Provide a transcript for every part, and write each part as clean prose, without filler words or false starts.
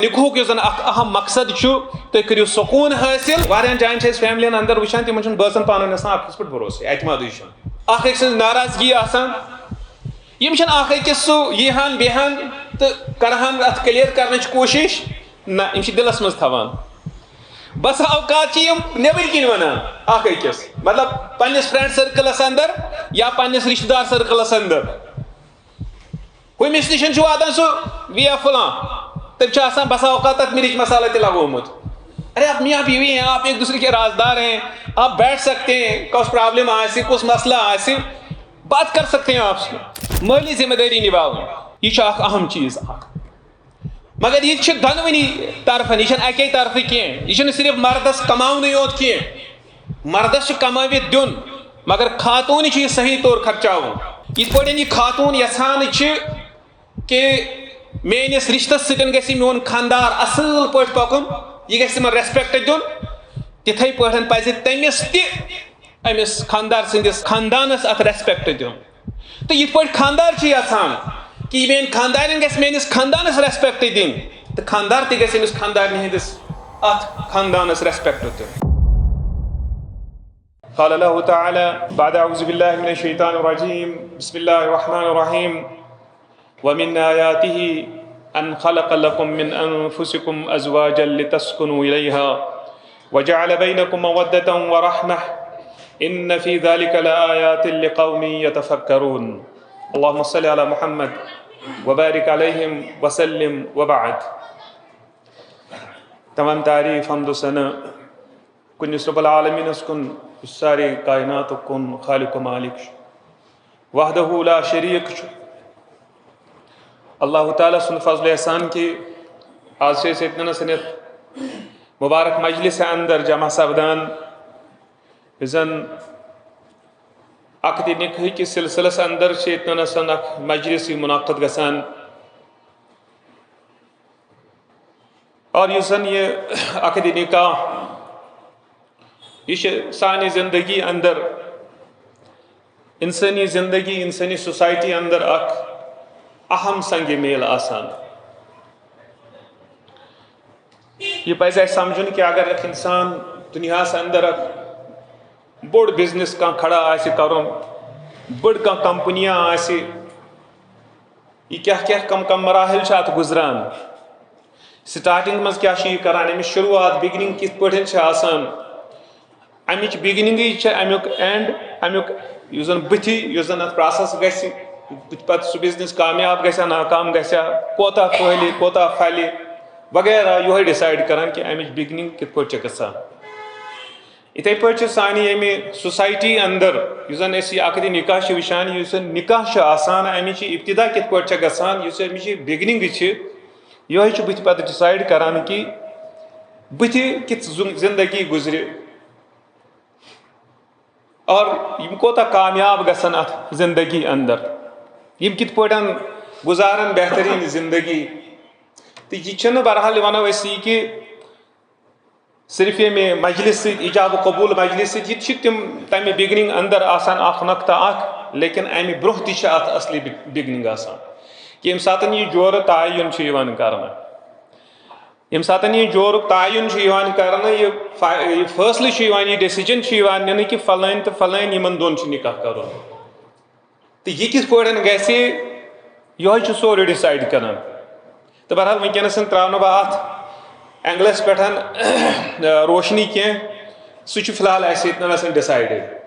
نکوح یُس زن اکھ اہم مقصد تُہۍ کٔرِو سکوٗن حٲصِل واریاہن جاین چھِ أسۍ فیملین اندر وٕچھان تِمن چھُنہٕ بٲژن پانہٕ ؤنۍ آسان اکھ أکِس پٮ۪ٹھ بروسے اعتمادٕے چھُنہٕ اکھ أکۍ سٕنٛز ناراضگی آسان یِم چھِنہٕ اکھ أکِس سُہ ییٖہان بیٚہان تہٕ کرہان اتھ کلیر کرنٕچ کوٗشش نہ یِم چھِ دِلس منٛز تھاوان بس اوقات چھِ یِم نیبٕرۍ کِنۍ ونان اکھ أکِس مطلب پننِس فرینڈ سرکلس اندر یا پننِس رشتہٕ دار سرکلس اندر ہُمِس نِش چھُ واتان سُہ ویا فلاں تٔمۍ چھُ آسان بسا اوقات تتھ مرچ مسالہ تہِ لگومُت ارے آپ میاں بیوی ہیں آپ ایک دوسرے کے رازدار ہیں آپ بیٹھ سکتے ہیں کس پرابلم آسہِ کس مسئلہ آسہِ بات کر سکتے ہیں آپ سے مٲلی ذمہ دٲری نِباوٕنۍ یہِ چھُ اکھ اہم چیٖز اکھ مگر یہِ چھُ دۄنوٕنی طرفن یہِ چھنہٕ اکے طرفہٕ کینٛہہ یہِ چھُنہٕ صرف مردس کماونٕے یوت کینٛہہ مردس چھُ کمٲوِتھ دیُن مگر خاتوٗنہِ چھُ یہِ صحیح طور خرچاوُن یِتھ پٲٹھۍ یہِ خاتوٗن یژھان چھِ کہ میٲنِس رشتس سۭتۍ گژھِ میون خاندار اصل پٲٹھۍ پکُن یہِ گژھِ تِمن ریسپیکٹ دیُن تِتھے پٲٹھۍ پزِ تٔمِس تہِ أمِس خاندار سٕنٛدِس خاندانس اتھ ریسپیکٹ دیُن تہٕ یِتھ پٲٹھۍ خاندار چھُ یژھان کہ میٲنۍ خاندارٮ۪ن گژھِ میٲنِس خاندانس ریسپیکٹ دِنۍ تہٕ خاندار تہِ گژھِ أمِس خاندارنہِ ہٕنٛدِس اتھ خاندانس ریسپیکٹ دیُن قال الله تعالى بعد أعوذ بالله من الشيطان الرجيم بسم الله الرحمن الرحيم ومن آياته أن خلق لكم من أنفسكم أزواجا لتسكنوا إليها وجعل بينكم مودة ورحمة إن في ذلك لآيات لقوم يتفكرون اللهم صل على محمد وبارك عليهم وسلم وبعد تمام تعریف حمد و ثنا کنس رب العالمین کن سارے کائنات کن خالق و مالک وحدہ لا شریک اللہ تعالیٰ سن فضل احسان کی آج سے اتنا سنت مبارک مجلس اندر جمع سپدان زن اک نکاح کس سلسلس اندر اتنا سن اک مجلس منعقد گسان اور یہ زن یہ اک نکاح یہ سانی زندگی اندر انسانی زندگی انسانی سوسائٹی اندر اک اہم سنگ میل آسان یہ پزِ اسہِ سمجھن کہ اگر اکھ انسان دنیا اندر اکھ بوڑ بزنس کان کھڑا آسہِ کرُن بڑ کان کمپنیاں آسہِ یہ کیا کم مراحل چھِ اتھ گزران سٹارٹنگ مز کیا چھِ یہ کران امِچ شروعات بگننگ کِتھ پٲٹھۍ چھِ آسان امِچ بگننگٕے چھِ امیُک اینڈ امیُک یُس زن بٕتھِ یُس زن اتھ پراسس گژھِ پتہٕ سُہ بزنس کامیاب گژھیا ناکام گژھیا کوتاہ پھہلہِ کوتاہ پھلہِ وغیرہ یہوے ڈسائڈ کران کہ امِچ بگننگ کِتھ پٲٹھۍ چھِ گژھان یِتھے پٲٹھۍ چھِ سانہِ ییٚمہِ سوسایٹی اندر یُس زن أسۍ یہِ اکھ نکاح چھِ وٕچھان یُس زن نکاح چھُ آسان امِچ ابتدا کِتھ پٲٹھۍ چھےٚ گژھان یُس امِچ بگننگ چھِ یہوے چھُ بٕتھِ پتہٕ ڈسائڈ کران کہ بٕتھِ کِژھ زندگی گُزرِ اور یِم کوتاہ کامیاب گژھن اتھ زندگی اندر یِم کِتھ پٲٹھۍ گزارن بہترین زندگی تہٕ یہِ چھُنہٕ بہرحال ونو أسۍ یہِ کہ صرف ییٚمہِ مجلس سۭتۍ ایجاب و قبوٗل مجلس سۭتۍ یہِ چھِ تمہِ بگننگ اندر آسان اکھ نۄقطہٕ اکھ لیکن امہِ برونٛہہ تہِ چھِ اتھ اصلی بگننگ آسان کہ ییٚمہِ ساتہٕ یہِ جورٕ تعین چھُ یِوان کرنہٕ ییٚمہِ ساتہٕ یہِ جورُک تعین چھُ یِوان کرنہٕ یہِ فٲصلہٕ چھُ یِوان یہِ ڈیسیجن چھُ یِوان نِنہٕ کہ فلٲنۍ تہٕ فلٲنۍ یِمن دۄن چھُ نکاح کرُن تہٕ یہِ کِتھ پٲٹھۍ گژھِ یہوے چھُ سورُے ڈسائڈ کران تہٕ بہرحال وٕنکیٚنس تراو نہٕ بہٕ اتھ اینگلس پٮ۪ٹھ روشنی کینٛہہ سُہ چھُ فی الحال اسہِ ییٚتنس ڈسایڈٕڈ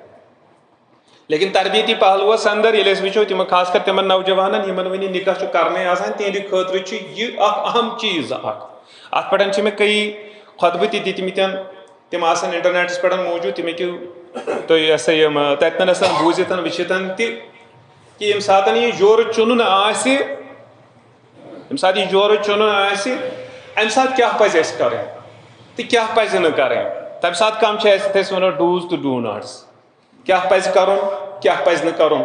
لیکن تربیتی پہلوس اندر ییٚلہِ أسۍ وٕچھو تِمن خاص کر تِمن نوجوانن یِمن وُنہِ نکاح چھُ کرنے آسان تِہنٛدِ خٲطرٕ چھُ یہِ اکھ اہم چیٖز اکھ اتھ پٮ۪ٹھ چھِ مےٚ کئی خۄطبہٕ تہِ دِتمٕتۍ تِم آسن انٹرنیٹس پٮ۪ٹھ موٗجوٗد تِم ہیٚکِو تُہۍ یہِ ہسا یِم تتنس بوٗزِتھ وٕچھِتھ تہِ کہ ییٚمہِ ساتہٕ یہِ جورٕ چُنُن آسہِ ییٚمہِ ساتہٕ یہِ جورٕ چُنُن آسہِ امہِ ساتہٕ کیاہ پزِ اسہِ کرٕنۍ تہٕ کیاہ پزِ نہٕ کرٕنۍ تمہِ ساتہٕ کم چھِ اسہِ یتھ أسۍ ونو ڈوٗز تہٕ ڈوٗ ناٹٕس کیاہ پزِ کرُن کیاہ پزِ نہٕ کرُن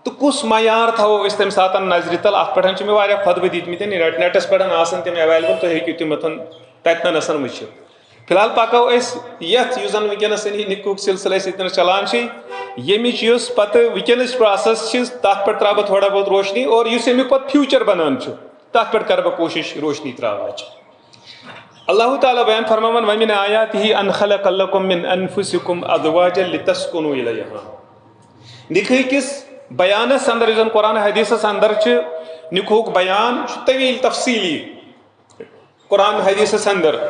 تہٕ کُس معیار تھاوو أسۍ تمہِ ساتہٕ نظرِ تل اتھ پٮ۪ٹھ چھِ مےٚ واریاہ خۄطبہٕ دِتمٕتۍ نیٹس پٮ۪ٹھ آسان تِم ایویلیبل تُہۍ ہیٚکِو تِم تتنس وٕچھِتھ فی الحال پکو أسۍ یتھ یُس زن وٕنکیٚنس یہِ نکاحُک سلسلہٕ اسہِ ییٚتنس چلان چھِ ییٚمِچ یُس پتہٕ وٕنکیٚنٕچ پروسیس چھِ تتھ پٮ۪ٹھ تراو بہٕ تھوڑا بہت روشنی اور یُس امیُک پتہٕ فیوٗچر بنان چھُ تتھ پٮ۪ٹھ کرٕ بہٕ کوٗشش روشنی تراونٕچ اللہ تعالیٰ بیان فرماون وَمِنْ آیَاتِهِ أَنْ خَلَقَ لَكُم مِّنْ أَنفُسِكُمْ أَزْوَاجًا لِتَسْكُنُوا إِلَيْهَا نِکاح کِس بیانس اندر یُس زن قرآن حدیثس اندر چھ نکاحُک بیان طویل تفصیلی قرآن حدیثس اندر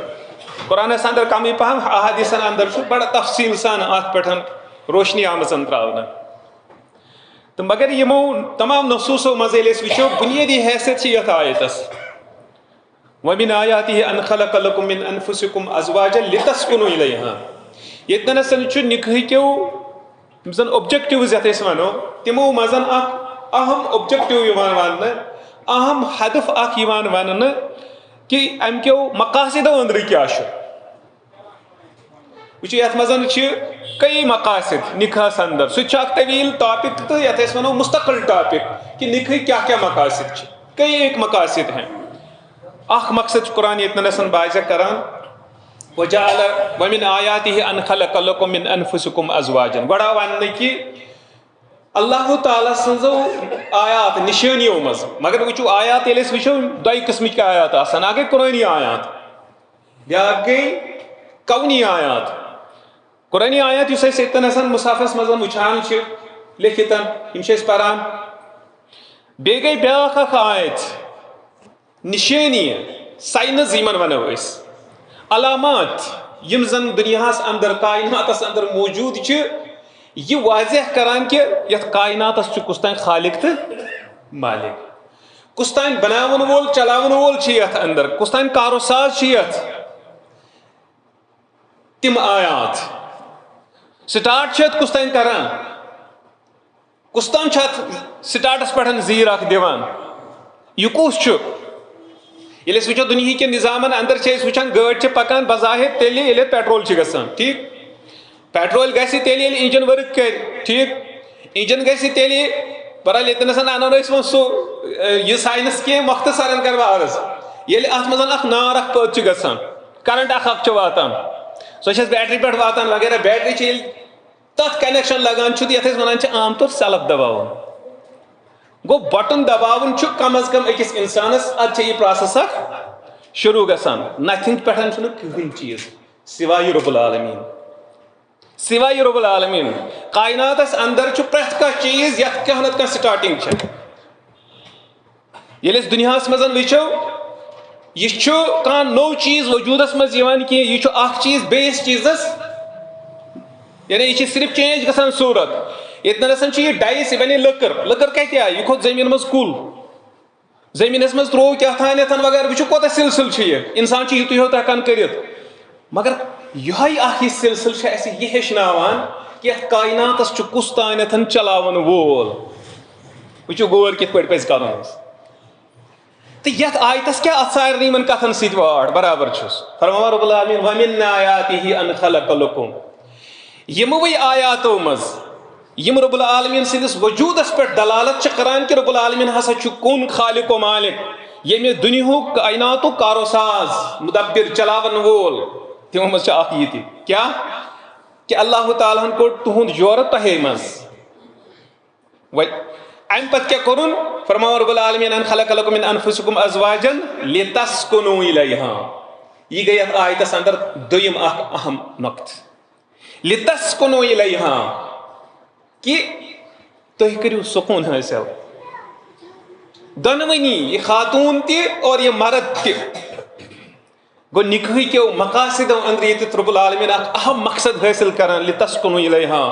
قرآنس اندر کمی پہم احادیثن اندر چھ بڑا تفصیل سان ات پہ روشنی آمژن تراؤنہ تو مگر یمو تمام نصوصو مز ییٚلہِ أسۍ وٕچھو بنیٲدی حیثیت چھ یتھ آیتس وَمِنْ آیَاتِهِ أَنْ خَلَقَ لَكُم مِّنْ أَنفُسِكُمْ أَزْوَاجًا لِتَسْكُنُوا إِلَيْهَا ییٚتنَسَن چھُ نِکاحکیو یِم زن اوبجیکٹِوز یتھ أسۍ وَنو تِمو منٛز اکھ اہم اوبجیکٹِو یِوان وننہٕ اہم ہدف اکھ یِوان وننہٕ کہ امہِ کیو مقاصدو أنٛدرٕ کیٛاہ چھُ وٕچھِو یتھ منٛز چھِ کئی مقاصد نکاحس اندر سُہ تہِ چھُ اکھ طویل ٹاپک تہٕ یتھ أسۍ وَنو مستقل ٹاپک کہ نکاحٕکۍ کیٛاہ کیٛاہ مقاصد چھِ کئی ایک مقاصد ہیں اخ مقصد چھُ قرآن ییٚتنَسَن باضع کران وَجَعَلَ وَمِنْ آیَاتِهِ أَنْ خَلَقَ لَكُم مِّنْ أَنفُسِكُمْ أَزْوَاجًا گۄڈٕ وَننہٕ کہ اللہ تعالیٰ سٕنٛزو آیات نِشٲنیو منٛز مگر وٕچھِو آیات ییٚلہِ أسۍ وٕچھو دۄیہِ قٕسمٕکۍ آیات آسان اکھ گٔے قرآنی آیات بیٛاکھ گٔے کونی آیات قرآنی آیات یُس أسۍ ییٚتنَسَن مُصحفس منٛز وٕچھان چھِ لیکھِتھ یِم چھِ أسۍ پران بیٚیہِ گٔے بیٛاکھ اکھ آیت نشٲنی ساینس یِمن ونو أسۍ علامات یم زن دنیاہس اندر کائناتس اندر موجود چھِ یہ واضح کران کہ یتھ کائناتس چھُ کُس تام خالق تہٕ مالک کُس تام بناون وول چلاون وول چھُ یتھ اندر کُس تام کارو ساز چھُ یتھ تم آیات سٹارٹ چھِ اتھ کُس تام کران کُس تام چھُ اتھ سٹارٹس پٮ۪ٹھ زیٖر اکھ دِوان یہِ کُس چھُ ییٚلہِ أسۍ وٕچھو دُنہِکۍ کٮ۪ن نظامن اندر چھِ أسۍ وٕچھان گٲڑۍ چھِ پکان بظاہر تیٚلہِ ییٚلہِ پیٹرول چھِ گژھان ٹھیٖک پیٹرول گژھِ تیٚلہِ ییٚلہِ انجن ؤرک کرِ ٹھیٖک انجن گژھِ تیٚلہِ برحال ییٚتنَسَن انو أسۍ وۄنۍ سُہ یہِ ساینس کینٛہہ مۄختصرن کرٕ بہٕ عرض ییٚلہِ اتھ منٛز اکھ نار اکھ پٲدٕ چھُ گژھان کرنٹ اکھ چھُ واتان سۄ چھِ بیٹری پٮ۪ٹھ واتان وغیرہ بیٹری چھِ ییٚلہِ تتھ کنیکشن لگان چھُ یتھ أسۍ ونان چھِ عام طور سیلف دباوُن گوٚو بٹن دباوُن چھُ کم از کم أکِس انسانس ادٕ چھِ یہِ پروسیس اکھ شروع گژھان نتھنگ پٮ۪ٹھ چھُنہٕ کٕہٕنۍ چیٖز سوائے رب العالمیٖن سوائے رب العالمیٖن کائناتس اندر چھُ پرٛٮ۪تھ کانٛہہ چیٖز یتھ کانٛہہ نتہٕ کانٛہہ سٹارٹنگ چھِ ییٚلہِ أسۍ دُنیاہس منٛز وٕچھو یہِ چھُ کانٛہہ نوٚو چیٖز وجوٗدس منٛز یِوان کینٛہہ یہِ چھُ اکھ چیٖز بیٚیِس چیٖزس یعنی یہِ چھِ صرف چینج گژھان صوٗرت ییٚتنَسَن چھِ یہِ ڈایِس یہِ بنے لٔکٕر کتہِ آیہِ یہِ کھوٚت زٔمیٖن منٛز کُل زٔمیٖنس منٛز تروو کیٛاہ تھانیتھ وغیرہ وٕچھِو کوتاہ سلسلہٕ چھُ یہِ انسان چھُ یِتُے یوت ہٮ۪کان کٔرِتھ مگر یِہوٚے اکھ یہِ سلسلہٕ چھُ اَسہِ یہِ ہیٚچھناوان کہِ یتھ کائناتس چھُ کُس تانیتھ چلاون وول وٕچھِو غور کِتھ پٲٹھۍ پزِ کرُن تہٕ یتھ آیتس کیٛاہ اتھ سارنٕے یِمن کتھن سۭتۍ واٹھ برابر چھُس فرماوان رب العالمیٖن وَمِنْ آیَاتِهِ أَنْ خَلَقَ لَكُم یِموٕے آیاتو منٛز یم رب العالمیٖن سٕنٛدِس وجوٗدس پٮ۪ٹھ دلالت چھِ کران کہ رب العالمیٖن ہسا چھُ کُن خالق و مالک ییٚمہِ دُنیہُک کائناتُک کارو ساز مُدبر چلاون وول تِمو منٛز چھُ اکھ یہِ تہِ کیٛاہ کہ اللہ تعالیٰ ہن کوٚر تُہُنٛد جورٕ تۄہے منٛز امہِ پتہٕ کیٛاہ کوٚرُن فرماوان رب العالمیٖن أن خلق لکم من انفسکم ازواجا لتسکنوا الیہا یہ گٔے یتھ آیتس اندر دوٚیِم اکھ اہم نۄقطہٕ لتسکنوا الیہا کہ تُہۍ کٔرِو سکوٗن حٲصِل دۄنوٕنی یہِ خاتوٗن تہِ اور یہِ مرد تہِ گوٚو نکاحکیو مقاصدو أنٛدرٕ ییٚتٮ۪تھ رب العالمیٖن اکھ اہم مقصد حٲصِل کران لتسکنوا الیہا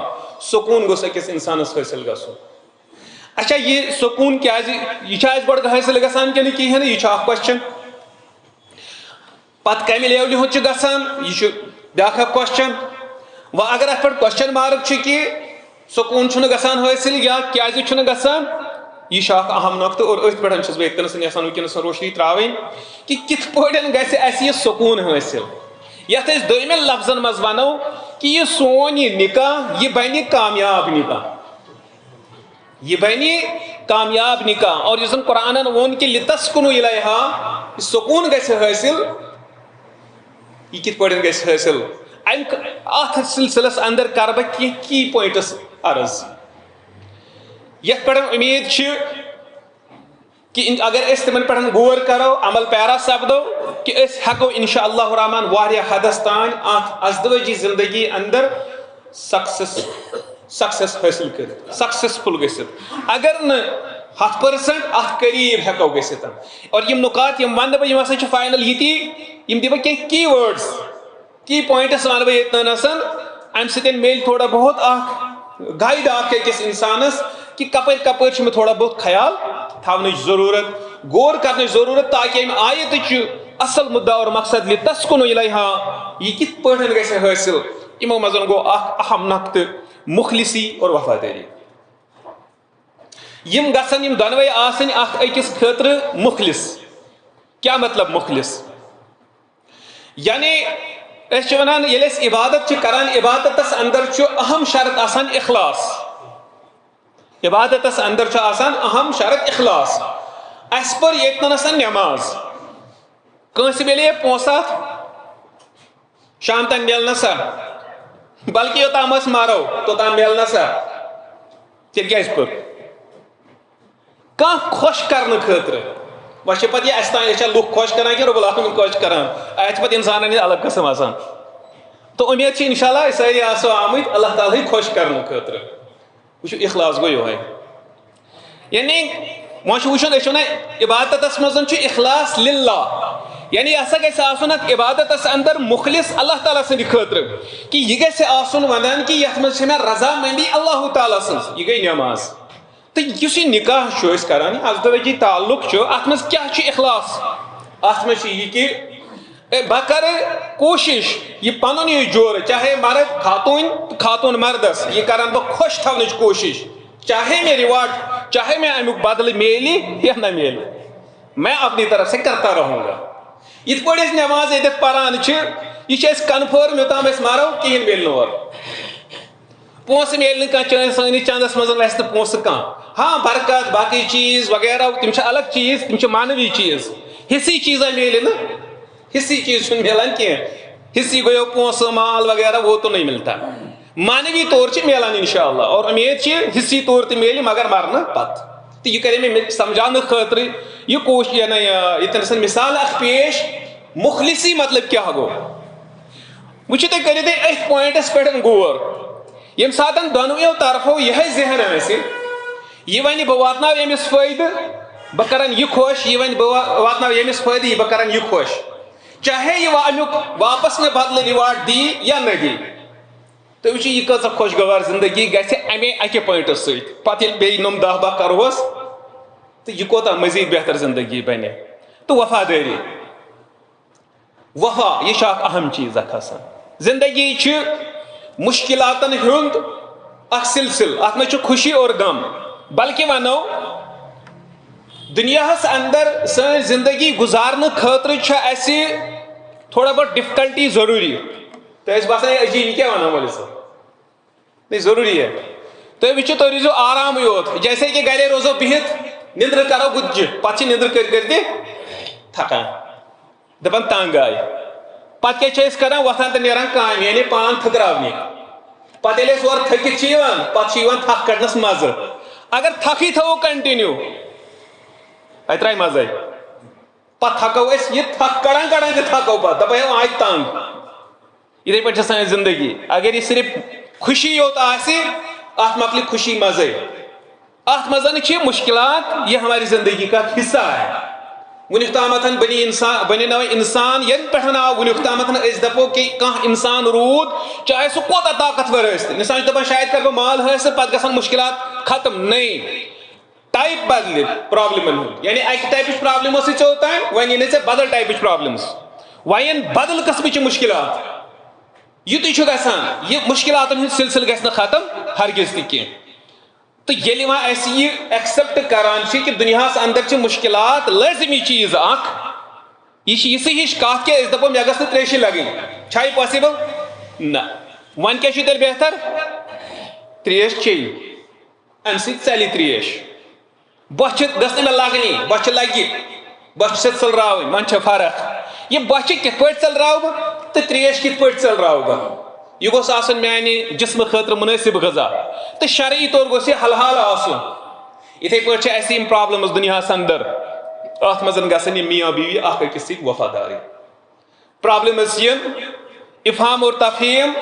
سکوٗن گوٚژھ أکِس انسانس حٲصِل گژھُن اچھا یہِ سکوٗن کیٛازِ یہِ چھا اَسہِ گۄڈٕ حٲصِل گژھان کِنہٕ کِہیٖنۍ نہٕ یہِ چھُ اکھ کوسچن پتہٕ کمہِ لیولہِ ہُنٛد چھُ گژھان یہِ چھُ بیٛاکھ اکھ کوسچن وۄنۍ اگر اتھ پٮ۪ٹھ کوسچن مارک چھُ کہِ سکوٗن چھُنہٕ گژھان حٲصِل یا کیٛازِ چھُنہٕ گژھان یہِ چھُ اکھ اہم نۄقطہٕ اور أتھۍ پٮ۪ٹھ چھُس بہٕ ییٚتنَسَن یژھان وٕنکیٚنس روشنی ترٛاوٕنۍ کہ کِتھ پٲٹھۍ گژھِ اَسہِ یہِ سکوٗن حٲصِل یتھ أسۍ دوٚیمٮ۪ن لفظن منٛز ونو کہ یہِ سون یہِ نکاح یہِ بنہِ کامیاب نکاح یہ بنی کامیاب نکاح اور یُس زن قرآنن ووٚن کہ لتسکنوا الیہا یہِ سکوٗن گژھِ حٲصِل یہِ کِتھ پٲٹھۍ گژھِ حٲصِل اتھ سلسلس اندر کرٕ بہٕ کینٛہہ کی پوینٹس عرض یتھ پٮ۪ٹھ امید چھِ کہ اگر اس تمن پہ غور کرو عمل پیرا سپدو کہ اس ہیکو انشاءاللہ الرحمن واریاہ حدس تان ازدواجی زندگی اندر سکسس حاصل کر سکسسفل گھت اگر ن 100% ات قریب ہیکو گھت اور یم نکات یم ون بہ ہسا فائنل یہ دہ بہ کی ورڈس کی پوائنٹس ون بہ یتنسن ام سۭتۍ میل تھوڑا بہت گائیڈ أکِس انسانس کہ کپر کپر میں تھوڑا بہت خیال تھونچ ضرورت غور کرنچ ضرورت تاکہ ام آیتچ اصل مدعا اور مقصد تسکن الیہا یہ کت پٲٹھۍ گژھِ حٲصل یمو منٛز گوٚو اکھ اہم نقطہ مخلصی اور وفاداری یم گژھن یم دۄنوے آسٕنۍ اکھ أکِس خٲطرٕ مخلص کیا مطلب مخلص یعنی اس ونان ییٚلہِ أسۍ عبادت کران عبادتس اندر اہم شرط آسان اخلاص عبادتس اندر آسان اہم شرط اخلاص اس پر یتنس نماز کنس ملے پونسات شام تان ملنا سا بلکہ یوتام اس مارو توتام ملنا سا تیل کیا اس پر کان خوش کرنے خاطر وچ پتہ یہ استان لوک خوش کران کہ رب العالمین خوش کران ایت پتہ انسان الگ قسم آسان تو امید چھ انشاءاللہ ساری آسو آمد اللہ تعالی خوش کرنے خاطر وچ اخلاص گو یہ یعنی وچ وچن اس عبادتس مزن چھ اخلاص للہ یعنی ایسا گژھِ آسُن اتھ عبادتس اندر مخلص اللہ تعالیٰ سٕنٛدِ خٲطرٕ کہ یہ گژھِ آسُن ونان کہ یتھ منٛز چھِ مےٚ رضامندی اللہ تعالیٰ سٕنٛز یہ گٔے نماز تو یُس یہ نکاح چھُ أسۍ کران ازدواجی تعلق چھُ اتھ منٛز کیاہ چھُ اخلاص اتھ منٛز چھُ یہ کہ بہ کرٕ کوٗشش یہ پنُن یہ جورٕ چاہے مرد خاتون مردس یہ کران بہ خوش تھونٕچ کوٗشش چاہے میں ریواڑ چاہے میں امیُک بدلہٕ میلہِ یا نہ میلہِ میں اپنی طرف سے کرتا رہوں گا یت پٲٹھۍ أسۍ نماز ییٚتٮ۪تھ پران چھِ یہ چھِ أسۍ کنفٲرم یوٚتام أسۍ مرو کہیٖنۍ میلہِ نہٕ اورٕ پونسہٕ میلہِ نہٕ کانٛہہ سٲنِس چندس منٛز وسہِ نہٕ پونسہٕ کانٛہہ ہاں برکت باقی چیز وغیرہ تم چھِ الگ چیز تم چھِ مانوی چیز حصی چیزا میلہِ نہٕ حصی چیز چھُنہٕ میلان کینٛہہ حصی گوٚو پونسہٕ مال وغیرہ وہ تو نہیں ملتا مانوی طور چھِ میلان انشاءاللہ اور امید چھِ حصی طور تہِ میلہِ مگر مرنہٕ پتہٕ تو یہ کرے میں سمجھانے خاطر یہ کوشش یہ مثال اخ پیش مخلصی مطلب کیا گو وچھو تُہۍ کٔرِو تُہۍ أتھۍ پوائنٹس پٮ۪ٹھ غور ییٚمہِ ساتہٕ دۄنوٕیو طرفو یِہے ذہن آسہِ یہ ونہِ بہٕ واتناو ییٚمِس فٲیدٕ بہٕ کرن یہِ خۄش یہ ونہِ بہٕ واتناو ییٚمِس فٲیدٕ بہٕ کرن یہِ خۄش چاہے یہ امیُک واپس مےٚ بدلہٕ رِواڈ دی یا نہ دی تُہۍ وٕچھِو یہِ کۭژاہ خۄشگوار زندگی گژھِ امے اکہِ پوینٹہٕ سۭتۍ پتہٕ ییٚلہِ بیٚیہِ نۄم 10 کرہوس تہٕ یہِ کوتاہ مزید بہتر زندگی بنہِ تہٕ وفادٲری وفا یہ چھُ اکھ اہم چیز اکھ آسان زندگی چھِ مشکلاتن ہُنٛد اکھ سلسل اتھ منٛز چھُ خوشی اور غم بلکہ ونو دنیاہس اندر سٲنۍ زندگی گزارنہٕ خٲطرٕ چھِ اسہِ تھوڑا بہت ڈفکلٹی ضروری تو باسان یہ عجیب کیا ونان وٲلِس نہیں ضروری ہے تُہۍ وٕچھِو تُہۍ روٗزِو آرامٕے یوت جیسے کہ گرے روزو بِہِتھ نندر کرو گُتجہِ پتہٕ چھِ نندر کٔرۍ کٔرۍ تہِ تھکان دپان تنگ آیہِ پتہٕ کیٛاہ چھِ أسۍ کران وۄتھان تہٕ نیران کامہِ یعنی پان تھٔکراونہِ پتہٕ ییٚلہِ أسۍ اورٕ تھٔکِتھ چھِ یِوان پتہٕ چھُ یِوان تھکھ کڑنس مزٕ اگر تھکھٕے تھاوو کنٹِنیو اَتہِ درٛاے مزے پتہٕ تھکو أسۍ یہِ تھکھ کڑان کڑان تہِ تھکو پتہٕ دپان ہے آے تنگ یِتھے پٲٹھۍ چھِ سٲنۍ زندگی اگر یہ صرف خوشی یوت آسہِ اتھ مکلہِ خوشی مزے اتھ منٛز چھِ مشکلات یہ ہماری زندگی کا حصہ ہے ونیُک تامتھ بنے نو انسان ین پہ آو ونیُک تامتھ أسۍ دپو کہ کانٛہہ انسان روٗد چاہے سُہ کوتاہ طاقتور ٲسۍ انسان چھُ دپان شاید کر بہٕ مال حٲصِل پتہٕ گژھن مشکلات ختم نہیں ٹائپ بدلہِ پرابلمن ہُنٛد یعنی اکہِ ٹایپٕچ پرابلم ٲسٕے ژےٚ اوٚتام وۄنۍ یِنٕے ژےٚ بدل ٹایپٕچ پرابلمز وۄنۍ یِن بدل قٕسمٕچہِ مشکلات یُتُے چھُ گژھان یہ مشکلاتن ہُنٛد سلسلہٕ گژھِ نہٕ ختم ہرگز تہِ کینٛہہ تو ییٚلہِ وۄنۍ أسۍ یہِ ایکسپٹ کران چھِ کہ دُنیاہس اندر چھِ مشکلات لٲزمی چیز اکھ یہ چھِ یِژھٕے ہِش کتھ کہ أسۍ دپو مےٚ گٔژھ نہٕ تریشہِ لگٕنۍ چھا یہِ پاسبل نہ وۄنۍ کیٛاہ چھُ تیٚلہِ بہتر تریش چیٚیہِ امہِ سۭتۍ ژلہِ تریش بۄچھِ گٔژھ نہٕ مےٚ لگنی بۄچھِ لگہِ بۄچھِ سۭتۍ ژٔلراوٕنۍ وۄنۍ چھِ فرق یہ بۄچھِ کِتھ پٲٹھۍ ژٔلراو بہٕ تہٕ تریش کِتھ پٲٹھۍ ژٔلراو بہٕ یہ گوٚژھ آسُن میانہِ جسمہٕ خٲطرٕ مُنٲسِب غذا تہٕ شرعی طور گوٚژھ یہِ حلحال آسُن یِتھے پٲٹھۍ چھِ اَسہِ یِم پرابلمز دُنیاہس اندر ات مزن گژھن یہ میاں بیوی اخ أکِس سۭتۍ وفاداری. پرابلم ٲس یہِ افہام اور تفہیم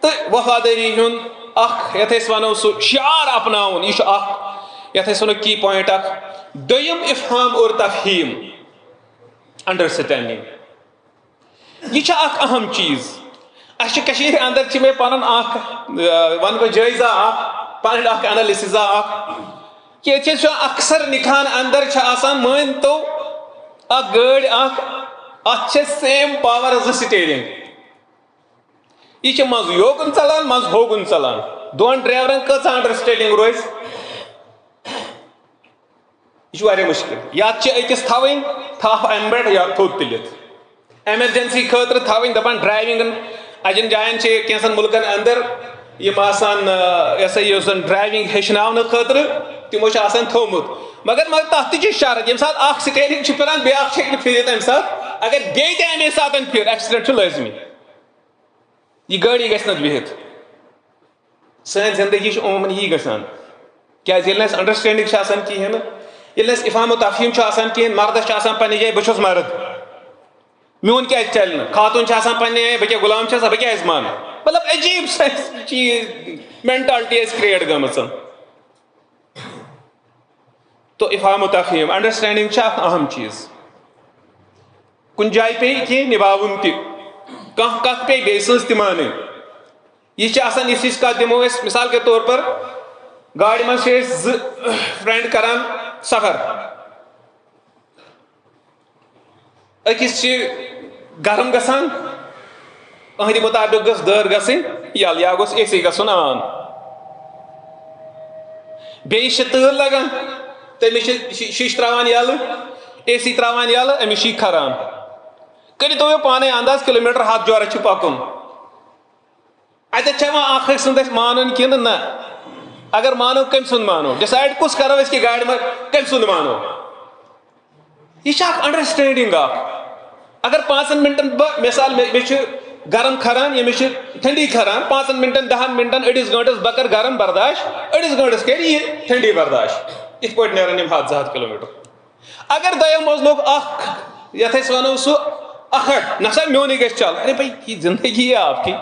تہٕ وفاداری ہُنٛد اکھ یتھ أسۍ وَنو سُہ شعار اپناوُن، یہِ چھُ اکھ یتھ أسۍ وَنو کی پویِنٹ اکھ. دوٚیِم افہام اور تفہیم انڈرسٹینڈنگ، یہ چھُ اکھ اہم چیز. اَسہِ چھِ کٔشیٖرِ اندر چھِ مےٚ پنُن اکھ ونہٕ بہٕ جٲیزہ اکھ پنٕنۍ اکھ انالسِزا اکھ کہ ییٚتہِ چھِ اکثر نِکاحن اندر چھِ آسان مٲنۍ تو اکھ گٲڑۍ اکھ اتھ چھِ سیم پاور زٕ سٹیرنگ، یہ چھِ منٛزٕ یوکُن ژلان منٛزٕ ہوکُن ژلان، دۄن ڈرایورن کۭژاہ انڈرسٹینڈنگ روزِ؟ یہ چھُ واریاہ مُشکل. یا چھِ أکِس تھاوٕنۍ تھپھ امہِ پٮ۪ٹھ یا تھوٚد تُلِتھ، ایمرجنسی خٲطرٕ تھاوٕنۍ دپان ڈرایوِنگن. اجن جاین چھِ کینٛژن مُلکن اندر یِم آسان یہِ ہسا یُس زن ڈرایوِنگ ہیٚچھناونہٕ خٲطرٕ تِمو چھُ آسان تھوٚومُت، مگر تتھ تہِ چھِ شرط ییٚمہِ ساتہٕ اکھ سٹیرنگ چھُ پھِران بیٛاکھ چھِ ہیٚکہِ نہٕ پھِرِتھ امہِ ساتہٕ، اگر بیٚیہِ تہِ امے ساتہٕ پھِر ایکسیڈنٹ چھُ لٲزمی، یہ گٲڑی گژھِ نہٕ بِہِتھ. سٲنۍ زندگی چھِ عموماً یی گژھان کیٛازِ ییٚلہِ نہٕ اَسہِ انڈرسٹینڈنگ چھِ آسان کِہیٖنۍ نہٕ، ییٚلہِ نہٕ اَسہِ افہام و تفہیم چھُ آسان کِہیٖنۍ. مردس چھُ آسان پننہِ جایہِ بہٕ چھُس مرد، میون کیٛازِ چلہِ نہٕ، خاتوٗن چھِ آسان پننہِ جایہِ بہٕ کیٛاہ غلام چھَسا بہٕ کیٛازِ مانہٕ، مطلب عجیٖب سۄ چیٖز مینٹلٹی اَسہِ کریٹ گٔمٕژ. تو افہام و تفہیم انڈرسٹینڈنگ چھِ اکھ اہم چیٖز. کُنہِ جایہِ پیٚیہِ کینٛہہ نِباوُن تہِ، کانٛہہ کتھ پیٚیہِ بیٚیہِ سٕنٛز تہِ مانٕنۍ. یہ چھِ آسان یِژھ ہِش کتھ دِمو أسۍ مثال کے طور پر گاڑِ منٛز چھِ أسۍ زٕ فرینڈ کران سفر، أکِس چھِ گرم گژھان أہنٛدِ مُطابِق گٔژھ دٲر گژھٕنۍ یَلہٕ یا گوٚژھ اے سی گژھُن آن، بیٚیِس چھِ تۭر لگان تٔمِس چھِ شیٖشہٕ تراوان یَلہٕ اے سی تراوان یَلہٕ أمِس چھِ یہِ کھران. کٔرِو تُہۍ پانے انداز کِلوٗمیٖٹر ہتھ جورہ چھُ پکُن، اتٮ۪تھ چھا وۄنۍ اکھ أکۍ سُنٛد اَسہِ مانُن کِنہٕ نہ؟ اگر مانو کٔمۍ سُنٛد مانو؟ ڈِسایڈ کُس کرو أسۍ کہِ گاڑِ منٛز کٔمۍ سُنٛد مانو؟ یہ چھِ اکھ انڈرسٹینڈنگ اکھ. اگر 5 منٹن بہٕ مثال مےٚ چھُ گرم کھران ییٚمِس چھِ ٹھنڈی کھران، 5 منٹن 10 منٹن أڑِس گٲنٛٹس بہٕ کرٕ گرم برداشت، أڑِس گٲنٛٹس کرِ یہِ ٹھنڈی برداشت، یِتھ پٲٹھۍ نیرن یِم 100-200 کِلوٗمیٖٹر. اگر دۄیو منٛز لوٚگ اکھ یتھ أسۍ ونو سُہ اکھٹ نسا میونٕے گژھِ چل، ارے بھائی یہ زندگی ہے آپ کی،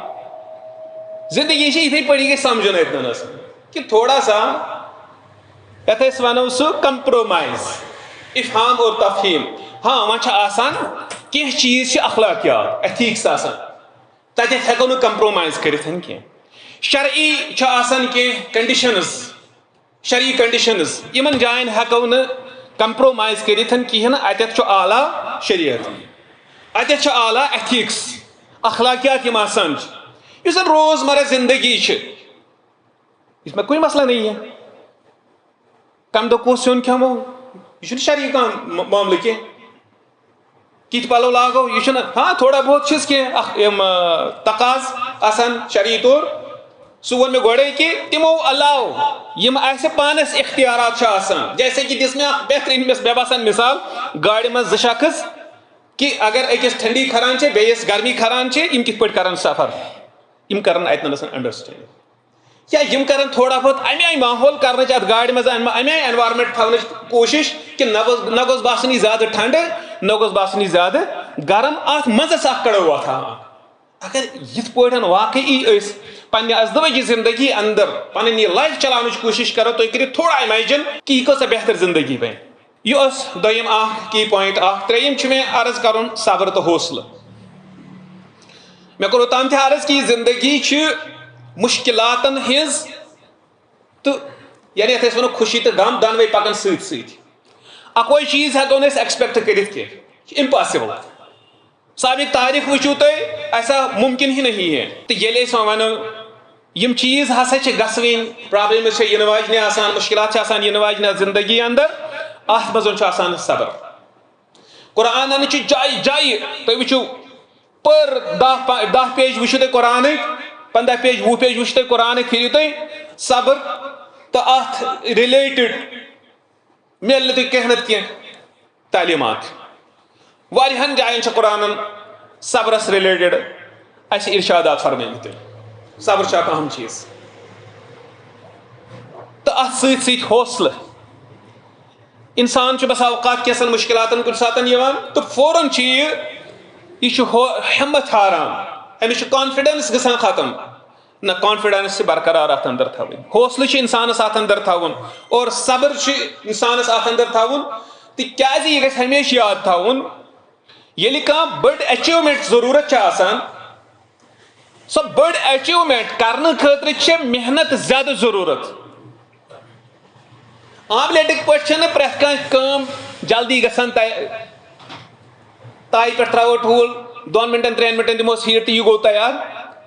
زندگی چھِ یِتھٕے پٲٹھۍ یہِ گژھِ سمجھُن اتنس کہ تھوڑا سا یتھ أسۍ ونو سُہ کمپرومائز افہام اور تفہیم. ہاں وۄنۍ چھِ آسان کینٛہہ چیٖز چھِ اخلاقیات ایتھیکس آسان، تتٮ۪تھ ہٮ۪کو نہٕ کمپرومائز کٔرِتھ کینٛہہ. شرعی چھِ آسان کینٛہہ کنڈِشنز، شرعی کنڈِشنز یِمن جاین ہٮ۪کو نہٕ کمپرومائز کٔرِتھ کِہیٖنۍ نہٕ. اتٮ۪تھ چھُ اعلیٰ شریعت، اتٮ۪تھ چھُ اعلیٰ ایتھِکس اخلاقیات یِم آسان چھِ. یُس زن روزمرہ زندگی چھِ، اس میں کوئی مسئلہ نہیں ہے، کم دۄہ کُس سیُن کھٮ۪مو یہِ چھُنہٕ شرعی کانٛہہ معاملہٕ کینٛہہ، کِتھ پلو لاگو یہِ چھُنہٕ، ہاں تھوڑا بہت چھِس کینٛہہ اکھ یِم تقاض آسان شرعی طور. سُہ ووٚن مےٚ گۄڈے کہِ تِمو علاوٕ یِم اَسہِ پانس اختیارات چھِ آسان، جیسے کہ دِژ مےٚ اکھ بہتریٖن مےٚ باسان مثال گاڑِ منٛز 2 شخص کہ اگر أکِس ٹھنڈی کھران چھِ بیٚیِس گرمی کھران چھِ، یِم کِتھ پٲٹھۍ کرن سفر، یِم کرن اتنس انڈرسٹینڈ، یا یِم کرن تھوڑا بہت امہِ آیہِ ماحول کرنٕچ اتھ گاڑِ منٛز امہِ آیہِ اینوارمنٹ تھاونٕچ کوٗشش کہ نہ گوٚژھ باسُن یہِ زیادٕ ٹھنڈٕ نہ گوٚژھ باسُن یہِ زیادٕ گرم، اتھ منٛزس اکھ کڑو وتھا. اگر یِتھ پٲٹھۍ واقعی أسۍ پننہِ ازدوجی زندگی اندر پنٕنۍ یہِ لایف چلاونٕچ کوٗشش کرو، تُہۍ کٔرِو تھوڑا اِمیجن کہ یہِ کۭژاہ بہتر زندگی بنہِ. یہِ اوس دوٚیِم اکھ کی پویِنٹ اکھ. ترٛیٚیِم چھُ مےٚ عرض کرُن صبر تہٕ حوصلہٕ. مےٚ کوٚر اوٚتام تہِ عرض کہ یہِ زندگی چھِ مُشکلاتن ہٕنٛز تہٕ یعنی یتھ أسۍ ونو خوشی تہٕ غم دۄنوے پکان سۭتۍ سۭتۍ. اکوے چیٖز ہٮ۪کو نہٕ أسۍ ایکسپیکٹ کٔرِتھ کینٛہہ، یہِ چھُ امپاسبل. سابق تاریخ وٕچھِو تُہۍ، ایسا ممکن ہی نہیں ہے. تہٕ ییٚلہِ أسۍ وۄنۍ ونو یِم چیٖز ہسا چھِ گژھوٕنۍ، پرابلمز چھِ یِنہٕ واجنہِ آسان، مُشکلات چھِ آسان یِنہٕ واجنہِ اتھ زندگی اندر، اتھ منٛز چھُ آسان صبر. قرآنن چھِ جایہِ جایہِ تُہۍ وٕچھِو پر 10 پیج وٕچھِو تُہۍ قرآنٕکۍ، 15 پیج 20 پیج وٕچھِو تُہۍ قرآنٕکۍ، پھِرِو تُہۍ صبر تہٕ اتھ رِلیٹڈ مِلنہٕ تُہۍ کینٛہہ نتہٕ کینٛہہ تعلیٖمات. واریاہن جاین چھِ قرآنن صبرس رِلیٹڈ اَسہِ ارشادات فرمٲمٕتۍ. صبر چھُ اکھ اہم چیٖز تہٕ اتھ سۭتۍ سۭتۍ حوصلہٕ. انسان بس اوقات کیسن مشکلات کن ساتن یوان تو فوراً یہ ہمت ہاران امس کانفیڈنس گژھان ختم نہ کانفیڈنس سے برقرار ات اندر تھوین حوصلہ انسانس ات اندر تھون اور صبر انسانس ات اندر تھون تکیاز یہ گژھِ ہمیشہ یاد تھون ییٚلہِ کانٛہہ بٔڑ اچیومنٹ ضروٗرت چھِ آسان سۄ بٔڑ اچیومنٹ کرنہٕ خٲطرٕ چھِ محنت زیادٕ ضروٗرت آملیٹٕکۍ پٲٹھۍ چھنہٕ پرٛٮ۪تھ کانٛہہ کٲم جلدی گژھان تایہِ پٮ۪ٹھ ترٛاوو ٹھوٗل 2 منٹن 3 منٹن دِموس ہیٖٹ تہٕ یہِ گوٚو تیار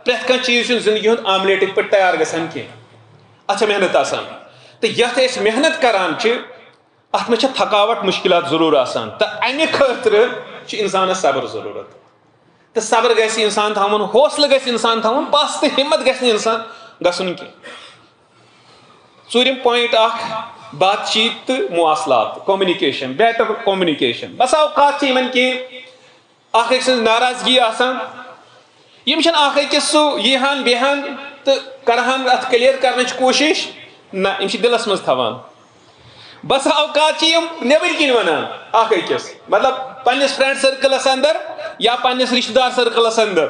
پرٛٮ۪تھ کانٛہہ چیٖز چھُنہٕ زندگی ہُنٛد آملیٹٕکۍ پٲٹھۍ تیار گژھان کینٛہہ اتھ چھِ محنت آسان تہٕ یتھ أسۍ محنت کران چھِ اتھ منٛز چھِ تھکاوٹ مُشکلات ضروٗر آسان تہٕ امہِ خٲطرٕ چھِ انسانس صبر ضروٗرت تہٕ صبر گژھِ انسان تھاوُن حوصلہٕ گژھِ انسان تھاوُن بس تہٕ ہمت گژھِ نہٕ انسان گژھُن کینٛہہ ژوٗرِم پویِنٹ اکھ بات چیت تہٕ مواصلات کومنِکیشن بیٹر کومنِکیشن بس اوقات چھِ یِمن کینٛہہ اکھ أکۍ سٕنٛز ناراضگی آسان یِم چھِنہٕ اکھ أکِس سُہ ییٖہان بیٚہان تہٕ کرہان اتھ کلیر کرنٕچ کوٗشش نہ یِم چھِ دلس منٛز تھاوان بس اوقات چھِ یِم نیبٕرۍ کِنۍ ونان اکھ أکِس مطلب پننس فرینڈ سرکلس اندر یا پننس رشتہ دار سرکلس اندر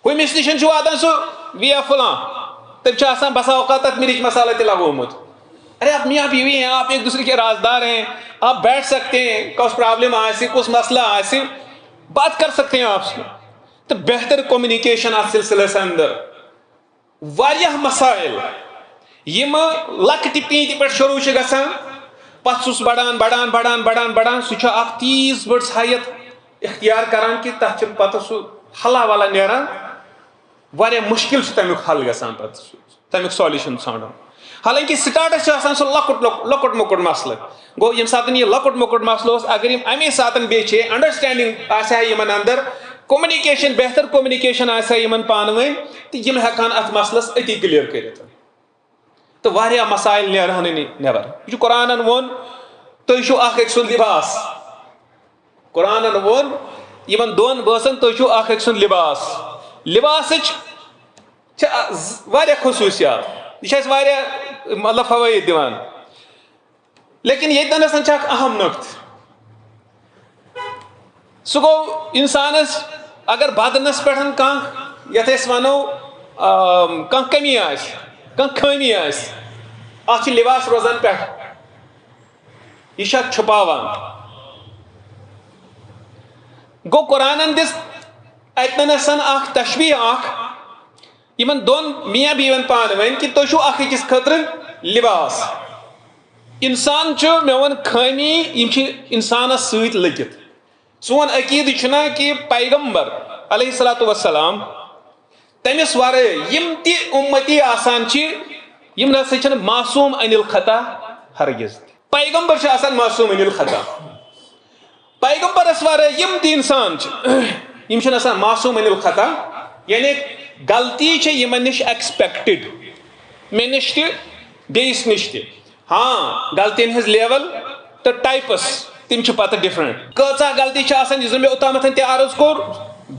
ہُمِس نِش چھُ واتان سُہ ویا فلاں تٔمۍ چھُ آسان بسا اوقات تتھ مرچ مسالہ تہِ لگومُت ارے آپ میاں بیوی ہیں آپ ایک دوسرے کے رازدار ہیں آپ بیٹھ سکتے ہیں کس پرابلم آسہِ کس مسئلہ آسہِ بات کر سکتے ہیں آپ سے تو بہتر کومنیکیشن اتھ سلسلس اندر واریاہ مسائل یم لکٹہِ پیٖنتہِ پٮ۪ٹھ شروع چھِ گژھان پتہٕ چھُس بڑان بڑان بڑان بڑان بڑان سُہ چھُ اکھ تیٖژ بٔڑ صحیت اختیار کران کہ تتھ چھُ پتہٕ سُہ حلا ولا نیران واریاہ مشکل چھُ تمیُک حل گژھان پتہٕ تمیُک سالوشن ژھانڈُن حالانکہ سٹارٹس چھُ آسان سُہ لۄکُٹ مۄکُٹ مسلہٕ گوٚو ییٚمہِ ساتہٕ یہِ لۄکُٹ مۄکُٹ مسلہٕ اوس اگر یِم امے ساتہٕ بیٚیہِ چھِ انڈرسٹینڈنگ آسہِ ہا یِمن اندر کومنِکیشن بہتر کومنِکیشن آسہِ ہا یِمن پانہٕ ؤنۍ تہٕ یِم ہٮ۪کہٕ ہن اتھ مسلس أتی کلیر کٔرِتھ تہٕ واریاہ مسائل نیرہن نٮ۪بر یہِ چھُ قرآنن ووٚن تُہۍ چھِو اکھ أکۍ سُنٛد لباس قرآنن ووٚن یِمن دۄن بٲژن تُہۍ چھِو اکھ أکۍ سُنٛد لباس لباسٕچ چھِ واریاہ خصوٗصیات یہِ چھِ اَسہِ واریاہ مطلب فوٲیِد دِوان لیکن ییٚتٮ۪نس چھِ اکھ اہم نۄقطہٕ سُہ گوٚو انسانس اگر بدنس پٮ۪ٹھ کانٛہہ یتھ أسۍ ونو کانٛہہ کمی آسہِ کانٛہہ خٲمی آسہِ اتھ چھِ لباس روزان پٮ۪ٹھٕ یہ چھُ اتھ چھُپاوان گوٚو قرآنن دِژ اتنس اکھ تشبیہ اکھ یِمن دۄن میاں بیوین پانہٕ ؤنۍ کہِ تُہۍ چھِو اکھ أکِس خٲطرٕ لباس انسان چھُ مےٚ ووٚن خٲمی یِم چھِ انسانس سۭتۍ لٔگِتھ سون عقیٖدٕ چھُنہ کہِ پیغمبر علیہ الصلوۃ والسلام تٔمِس ورٲے یِم تہِ اُمتی آسان چھِ یِم نسا چھِنہٕ معصوٗم انِ الخطا ہرگز تہِ پیغمبر چھِ آسان معصوٗم انِ الخطا پیغمبرس ورٲے یِم تہِ انسان چھِ یِم چھِنہٕ آسان معصوٗم انِ الخطا یعنی غلطی چھِ یِمن نِش ایکسپیکٹِڈ مےٚ نِش تہِ بیٚیِس نِش تہِ ہاں غلطین ہٕنٛز لیول تہٕ ٹایپس تِم چھِ پتہٕ ڈفرنٹ کۭژاہ غلطی چھِ آسان یُس زن مےٚ اوٚتامتھ تہِ عرض کوٚر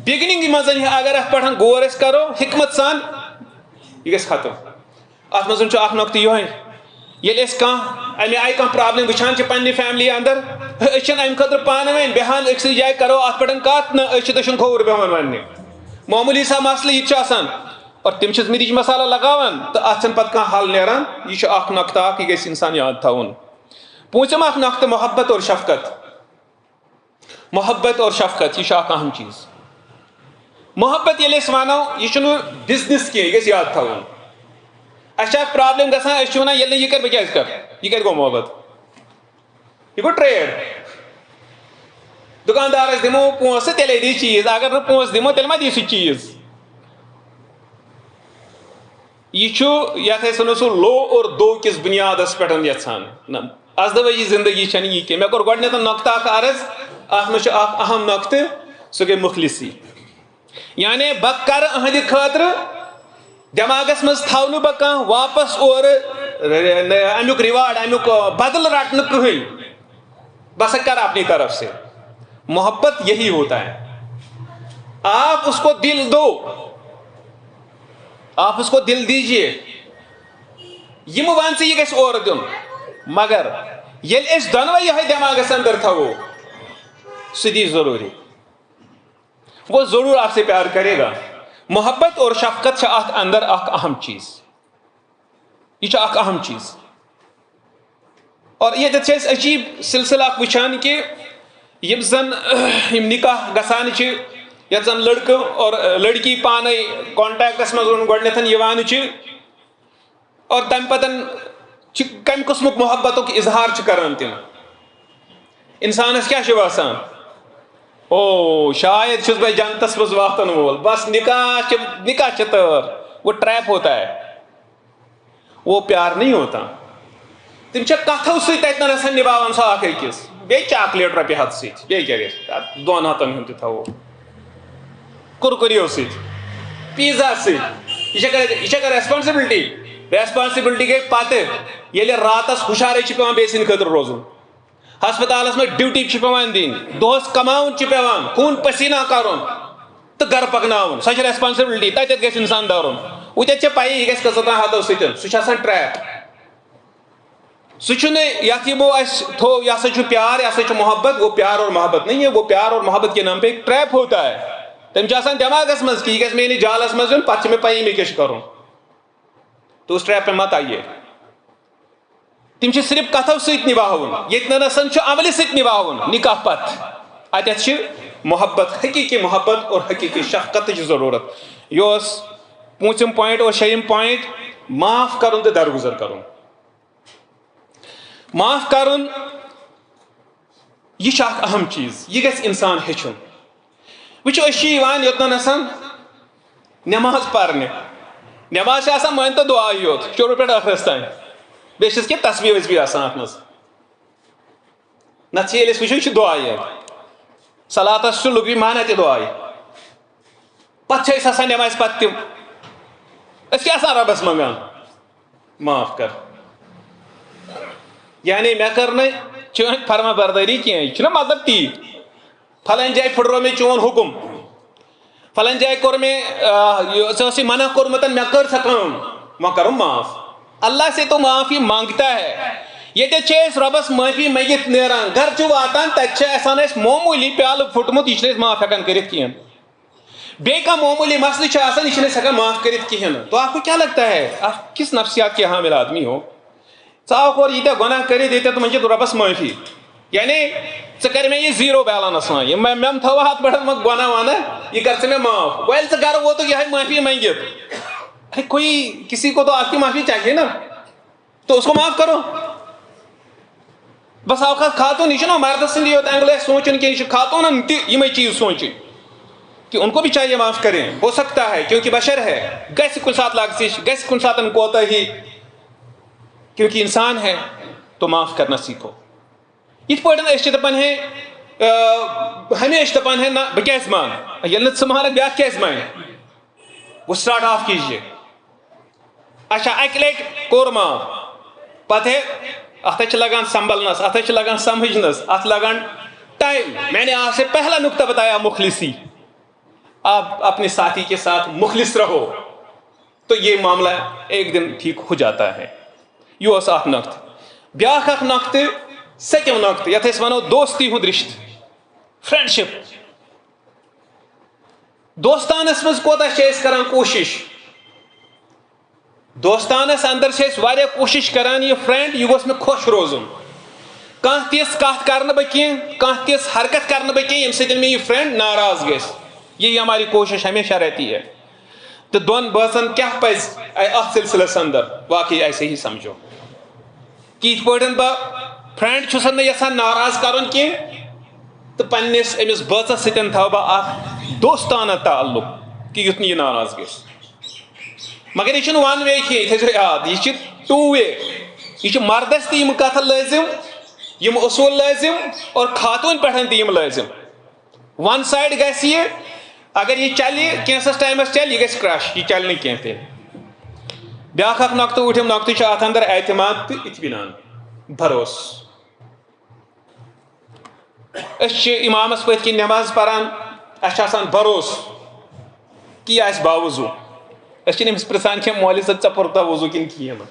بِگننگ منٛز اگر اتھ پٮ۪ٹھ غور أسۍ کرو حکمت سان یہِ گژھِ ختم اتھ منٛز چھُ اکھ نۄقطہٕ یِہوے ییٚلہِ أسۍ کانٛہہ امہِ آیہِ کانٛہہ پرابلم وٕچھان چھِ پننہِ فیملی اندر أسۍ چھِنہٕ امہِ خٲطرٕ پانہٕ ؤنۍ بیٚہان أکسٕے جایہِ کرو اتھ پٮ۪ٹھ کتھ نہ أسۍ چھِ دٔچھُن کھووُر بیٚہوان وننہِ معموٗلی سا مسلہٕ یہِ تہِ چھُ آسان اور تِم چھِ مرِچ مسالہ لگاوان تہٕ اتھ چھنہٕ پتہٕ کانٛہہ حل نیران یہِ چھُ اکھ نۄقطہٕ اکھ یہِ گژھِ انسان یاد تھاوُن پوٗنٛژِم اکھ نۄقطہٕ محبت اور شفقت محبت اور شفقت یہِ چھُ اکھ اہم چیٖز محبت ییٚلہِ أسۍ ونو یہِ چھُنہٕ بزنس کینٛہہ یہِ گژھِ یاد تھاوُن اَسہِ چھِ اکھ پرابلم گژھان أسۍ چھِ ونان ییٚلہِ نہٕ یہِ کرِ بہٕ کیازِ کرٕ یہِ کتہِ گوٚو محبت یہِ گوٚو ٹریڈ دُکاندارس دِمو پونٛسہٕ تیٚلے دی چیٖز اگر نہٕ پونٛسہٕ دِمو تیٚلہِ ما دی سُہ چیٖز یہ یتھ أسۍ ونو سُہ لو اور دو کِس بُنیادس پٮ۪ٹھ یژھان نہ ازدوٲجی زندگی چھنہٕ یہِ کینٛہہ مےٚ کوٚر گۄڈٕنیتھ نۄقطہٕ اکھ عرض اتھ منٛز چھُ اکھ اہم نۄقطہٕ سُہ گٔے مُخلصی یعنی بہٕ کرٕ أہنٛدِ خٲطرٕ دٮ۪ماغس منٛز تھاو نہٕ بہٕ کانٛہہ واپس اورٕ امیُک رِواڈ امیُک بدلہٕ رٹنہٕ کٕہٕنۍ بہٕ ہسا کرٕ اپنی طرف سے محبت یہی ہوتا ہے آپ اس کو دل دو آپ اس کو دل دیجیے یہ ون ژٕ یہِ گژھِ اورٕ دیُن مگر یل اس دونوے یہ دماغس اندر تھو سدی ضروری وہ ضرور آپ سے پیار کرے گا. محبت اور شفقت سے ات اندر اخ اہم چیز یہ اخ اہم چیز. اور یہ عجیب سلسلہ وچان کہ یم زن نکاح گسان یت زن لڑکہ اور لڑکی پانے کانٹیکٹس مز گۄڈنیتھ اور تمہ پتن کم قسمک محبتک اظہار کران تم. انسانس کیا باسان او شاید چھس بہ جنتس مز واتن وول بس نکاح تر. وہ ٹریپ ہوتا ہے, وہ پیار نہیں ہوتا. تم کتو ستن نبھان سو اخ أکس بیٚیہِ چاکلیٹ رۄپیہِ ہتھ سۭتۍ بیٚیہِ کیٛاہ گژھِ 2 ہتن ہُنٛد تہِ تھاوو کُرکُریو سۭتۍ پیٖزا سۭتۍ یہِ چھےٚ ریسپانسبلٹی گٔے پتہٕ ییٚلہِ راتس ہُشارے چھِ پیوان بیٚیہِ سٕنٛدِ خٲطرٕ روزُن, ہسپتالس منٛز ڈیوٹی چھِ پیوان دِنۍ, دۄہس کماوُن چھُ پیوان, خوٗن پسیٖنہ کرُن تہٕ گرٕ پکناوُن, سۄ چھےٚ ریسپانسبلٹی. تتٮ۪تھ گژھِ انسان درُن. وۄنۍ چھےٚ پیی یہِ گژھِ کٔژن ہتو سۭتۍ, سُہ چھُ آسان ٹریپ. سُہ چھُنہٕ یتھ یِمو اسہِ تھوٚو یہِ ہسا چھُ پیار یہِ ہسا چھُ محبت, وہ پیار اور محبت نہیں ہے, وہ پیار اور محبت کے نام پہ ایک ٹریپ ہوتا ہے. تم چھُ آسان دٮ۪ماغس منٛز کہ یہِ گژھِ میٲنِس جالس منٛز یُن, پتہٕ چھِ مےٚ پیی مےٚ کیٛاہ چھُ کرُن. تو اس ٹریپ میں مت آئیے. تم چھِ صرف کتھو سۭتۍ نباوُن, ییٚتہِ چھُ عملہِ سۭتۍ نباوُن نکاح پتہٕ. اتٮ۪تھ چھِ محبت, حقیقی محبت اور حقیقی شفقتٕچ ضروٗرت. یہِ اوس 5م پویِنٹ. اور 6م پویِنٹ معاف کرُن تہٕ درگُزر کرُن. معاف کرُن یہ چھُ اکھ اہم چیز, یہ گژھِ انسان ہیٚچھُن. وٕچھو أسۍ چھِ یِوان یوٚتن نٮ۪ماز پرنہِ. نٮ۪ماز چھِ آسان مٲنۍ تو دُعایی یوت شروٗع پٮ۪ٹھ ٲخرس تام, بیٚیہِ چھِس کینٛہہ تصویٖر وصویٖر آسان اتھ منٛز. نتہٕ چھِ ییٚلہِ أسۍ وٕچھو یہِ چھُ دُعایی یوت. صلاتس چھُ لُغوی معنی تہِ دُعایی. پتہٕ چھِ أسۍ آسان نٮ۪مازِ پتہٕ تِم أسۍ کیٛاہ آسان رۄبس منٛگان معاف کر, یعنی مےٚ کٔر نہٕ چٲنۍ فرما بردٲری کینٛہہ. یہِ چھُنہ مطلب تی فلٲنۍ جایہِ پھٕٹرو مےٚ چون حُکُم, فلٲنۍ جایہِ کوٚر مےٚ ژےٚ اوسُے منع کوٚرمُت مےٚ کٔر سۄ کٲم, وۄنۍ کرُن معاف. اللہ سے تو معافی مانگتا ہے. ییٚتٮ۪تھ چھِ أسۍ رۄبس معٲفی منٛگِتھ نیران, گرٕ چھُ واتان تتہِ چھِ آسان اَسہِ معموٗلی پیالہٕ پھُٹمُت, یہِ چھِنہٕ أسۍ معاف ہٮ۪کان کٔرِتھ کِہینۍ. بیٚیہِ کانٛہہ معموٗلی مسلہٕ چھُ آسان, یہِ چھِنہٕ أسۍ ہٮ۪کان معاف کٔرِتھ کِہینۍ نہٕ. تو آپ کو کیا لگتا ہے آپ کس نفسیات کے حامل آدمی ہو؟ ژٕ آوکھ اور ییٖتیٛاہ گۄناہ کٔرِتھ ییٚتٮ۪تھ منٛگِتھ رۄبس معٲفی, یعنی ژٕ کر مےٚ یہِ 0 بیلنس منٛز, یہِ مےٚ تھٲوٕ ہتھ پٮ۪ٹھ گۄناہ وۄناہ, یہِ کر ژٕ مےٚ معاف. وۄنۍ ییٚلہِ ژٕ گرٕ ووتُکھ یِہے معٲفی منٛگِتھ, ارے کوئی کسی کو تو آپ کی معافی چاہیے نا, تو اس کو معاف کرو. بس اوقات خاتون یہ چھُنہ مردس سٕنٛدی یوت اینگلہٕ سونچُن کینٛہہ, یہِ چھُ خاتونن تہِ یِمے چیٖز سونچٕنۍ کہ ان کو بھی چاہیے معاف کریں. ہو سکتا ہے کیونکہ بشر ہے, گژھِ کُنہِ ساتہٕ لغزش, گژھِ کُنہِ ساتہٕ کوتاہی, کیونکہ انسان ہے تو معاف کرنا سیکھو. یِتھ پٲٹھۍ أسۍ چھِ دپان ہے ہمیشہ دپان ہے نہ بہٕ کیٛازِ مان, ییٚلہِ نہٕ ژٕ مانکھ بیٛاکھ کیٛازِ مانہِ. وہ سٹارٹ آف کیجیے. اچھا اکہِ لٹہِ کوٚر معاف, پتہٕ اتھ چھِ لگان سنبھلنس, اتھ چھِ لگان سمجھنس, اتھ لگان ٹائم. میں نے آپ سے پہلا نقطہ بتایا مخلصی, آپ اپنے ساتھی کے ساتھ مخلص رہو تو یہ معاملہ ایک دن ٹھیک ہو جاتا ہے. یہ اوس اکھ نقطہٕ. بیٛاکھ اکھ نقطہٕ, 7م نقطہٕ, یتھ أسۍ ونو دوستی ہُنٛد رشتہٕ, فرینڈشپ. دوستانس منٛز کوتاہ چھِ أسۍ کران کوٗشش, دوستانس اندر چھِ أسۍ واریاہ کوٗشش کران یہِ فرینڈ یہِ گوٚژھ مےٚ خۄش روزُن. کانٛہہ تِژھ کتھ کرٕ نہٕ بہٕ کینٛہہ, کانٛہہ تِژھ حرکت کرٕ نہٕ بہٕ کینٛہہ ییٚمہِ سۭتۍ مےٚ یہِ فرینڈ ناراض گژھِ. یہی ہماری کوشش ہمیشہ رہتی ہے. تو دون بٲژن کیٛاہ پزِ اتھ سلسلس اندر, واقعی ایسے ہی سمجھو کہ یِتھ پٲٹھۍ بہٕ فرینڈ چھُسن نہٕ یژھان ناراض کرُن کینٛہہ تہٕ پننس أمِس بٲژس سۭتۍ تھاو بہٕ اکھ دوستانہ تعلق کہ یُتھ نہٕ یہِ ناراض گژھِ. مگر یہِ چھُنہٕ ون وے کینٛہہ, یہِ تھٲیزیو یاد, یہِ چھِ 2 وے. یہِ چھِ مردس تہِ یِم کتھٕ لٲزم, یِم اصوٗل لٲزم, اور خاتوٗن پٮ۪ٹھ تہِ یِم لٲزم. ون سایڈ گژھِ یہِ, اگر یہ چلہِ کینٛژس ٹایمس چلہِ, یہِ گژھِ کرش, یہِ چلہِ نہٕ کینٛہہ تیٚلہِ. بیٛاکھ اکھ نقطہٕ, 8م نقطہٕ چھُ اتھ اندر اعتماد تہٕ اطمینان, بھروسہٕ. أسۍ چھِ امامس پٔتھۍ کِنۍ نٮ۪ماز پران, اَسہِ چھُ آسان بھروسہٕ کہِ یہِ آسہِ باوضوٗ. أسۍ چھِنہٕ أمِس پرژھان کینٛہہ مولوی صٲب ژےٚ پوٚرُتھا وضوٗ کِنہٕ کِہیٖنۍ نہٕ.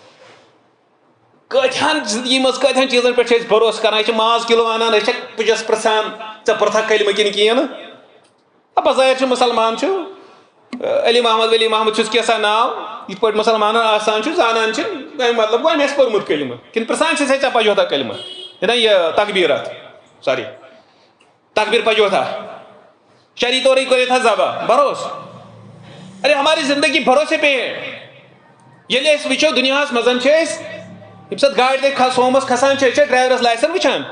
کتھان زندگی مز کتھان چیزن پہ بھروسہ کران یہ ماز کلو انان پجس پرژھان ژے پرتھا کلمہ کن کہین بظاہر مسلمان علی محمد ولی محمد چھس کیسا ناو یہ پہ مسلمان آسان زانان مطلب گو مس پورمت کلمہ کن پرژھان ژے ژے پجوتھا کلمہ یہ تکبیرات سوری تکبیر پجوتھا شرعی طور کرے تھا ذبح بھروس ارے ہماری زندگی بھروسے پہ ہے یل وچو دنیا مزن یم سات گاڑی دے سومس کھسان ڈرائیورس لائسن وچان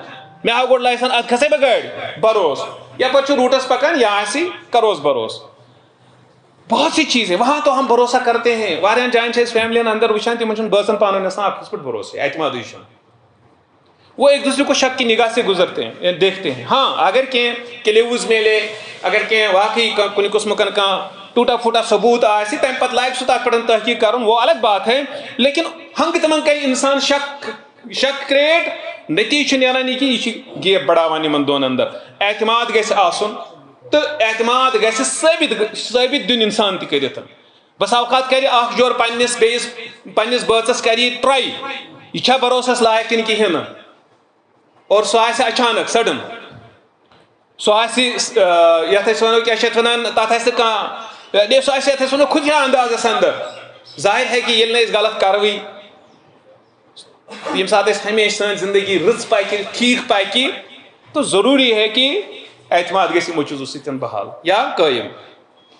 مے آو گوڑ لائسن اد کھسے بہ گاڑی بھروس یا پہ روٹس پکان یا آسی کروس بھروس بہت سی چیزیں وہاں تو ہم بھروسہ کرتے ہیں واریاہن جائن فیملین اندر وچان تمن باسن پانن آسان اکس پہ بھروسے اعتماد وہ ایک دوسرے کو شک کی نگاہ سے گزرتے ہیں دیکھتے ہیں ہاں اگر کلیوز ملے اگر واقعی کن قسم کن ٹوٹا پھوٹا ثبوت آئے تمہیں پتہ لائق سہ تک پہ تحقیق کرن وہ الگ بات ہے لیکن ہنگ تمن کر انسان شک کریٹ نتیجہ نیران یہ کہ یہ گیپ بڑھاوان ان دون اندر اعتماد گژھِ آسن تو اعتماد گژھِ ثابت دن انسان تہ کرتھ بس اوقات کر اخ جور پنس بٲژس کر یہ ٹرائی یہ چھا بھروسس لائق کن کہین اور سو آسہِ اچانک سڈن سو یت ونو کیا ونان تک سو یت ونو خفیہ اندازس اندر ظاہر ہے کہ یل نا غلط کروی یم سات ہمیشہ سن زندگی رٕژ پکہ ٹھیک پکہ تو ضروری ہے کہ اعتماد گژھِ یمو چیزو سۭتۍ بحال یا قٲیِم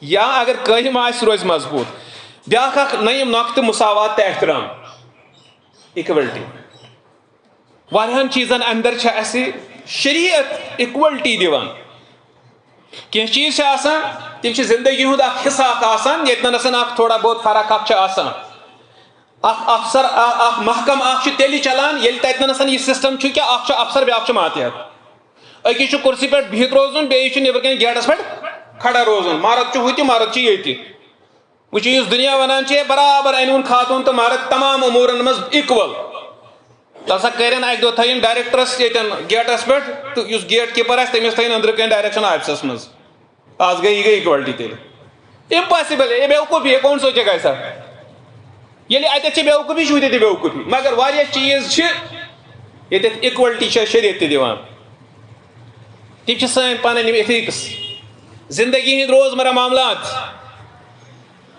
یا اگر قٲیِم آسہِ روزِ مضبوط بیاکھ اکھ نٔیِم نۄقطہٕ مساوات تہٕ احترام اِکوَلٹی واریاہن چیزن اندر چھ اسہِ شریعت اِکوَلٹی دِوان کینٛہہ چیز چھ آسان تم چھ زندگی ہُنٛد اکھ حصہٕ اکھ آسان ییٚتٮ۪ن اکھ تھوڑا بہت فرق اکھ چھ آسان اکھ افسر اکھ محکم اکھ چھ تیٚلہِ چلان ییٚلہِ تتٮ۪ن یہ سسٹم چھُ کہ اکھ چھ افسر بیاکھ چھ ماتحت أکِس چھُ کرسی پٮ۪ٹھ بِہِتھ روزُن بیٚیِس چھُ نیبر کن گیٹس پٮ۪ٹھ کھڑا روزُن مرد چھُ ہُتہِ مرد چھُ ییٚتہِ وٕچھِو یُس دُنیا ونان چھِ برابر انوُن خاتون تہٕ مرد تمام امورن منٛز اِکول تلسا کرن اکہ دۄہ تھٲیِن ڈائریکٹرس ییٚتٮ۪ن گیٹس پٮ۪ٹھ تہٕ یُس گیٹ کیپر آسہِ تٔمِس تھٲیِن أنٛدرٕ کَنۍ ڈائریکشن آفسس منٛز آز گٔے یہِ گٔے اِکوَلٹی تیٚلہِ امپاسبل یہ بیوقوٗفی یہ کون سوچے گا ایسا ییٚلہِ اتٮ۪تھ چھِ بیوقوٗفی چھُ ہُتہِ تہِ بیوقوٗفی مگر واریاہ چیٖز چھِ ییٚتٮ۪تھ اِکوَلٹی چھِ شریعت تہِ دِوان تِم چھِ سٲنۍ پنٕنۍ یِم ایتھِکس زندگی ہٕنٛدۍ روزمرہ معاملات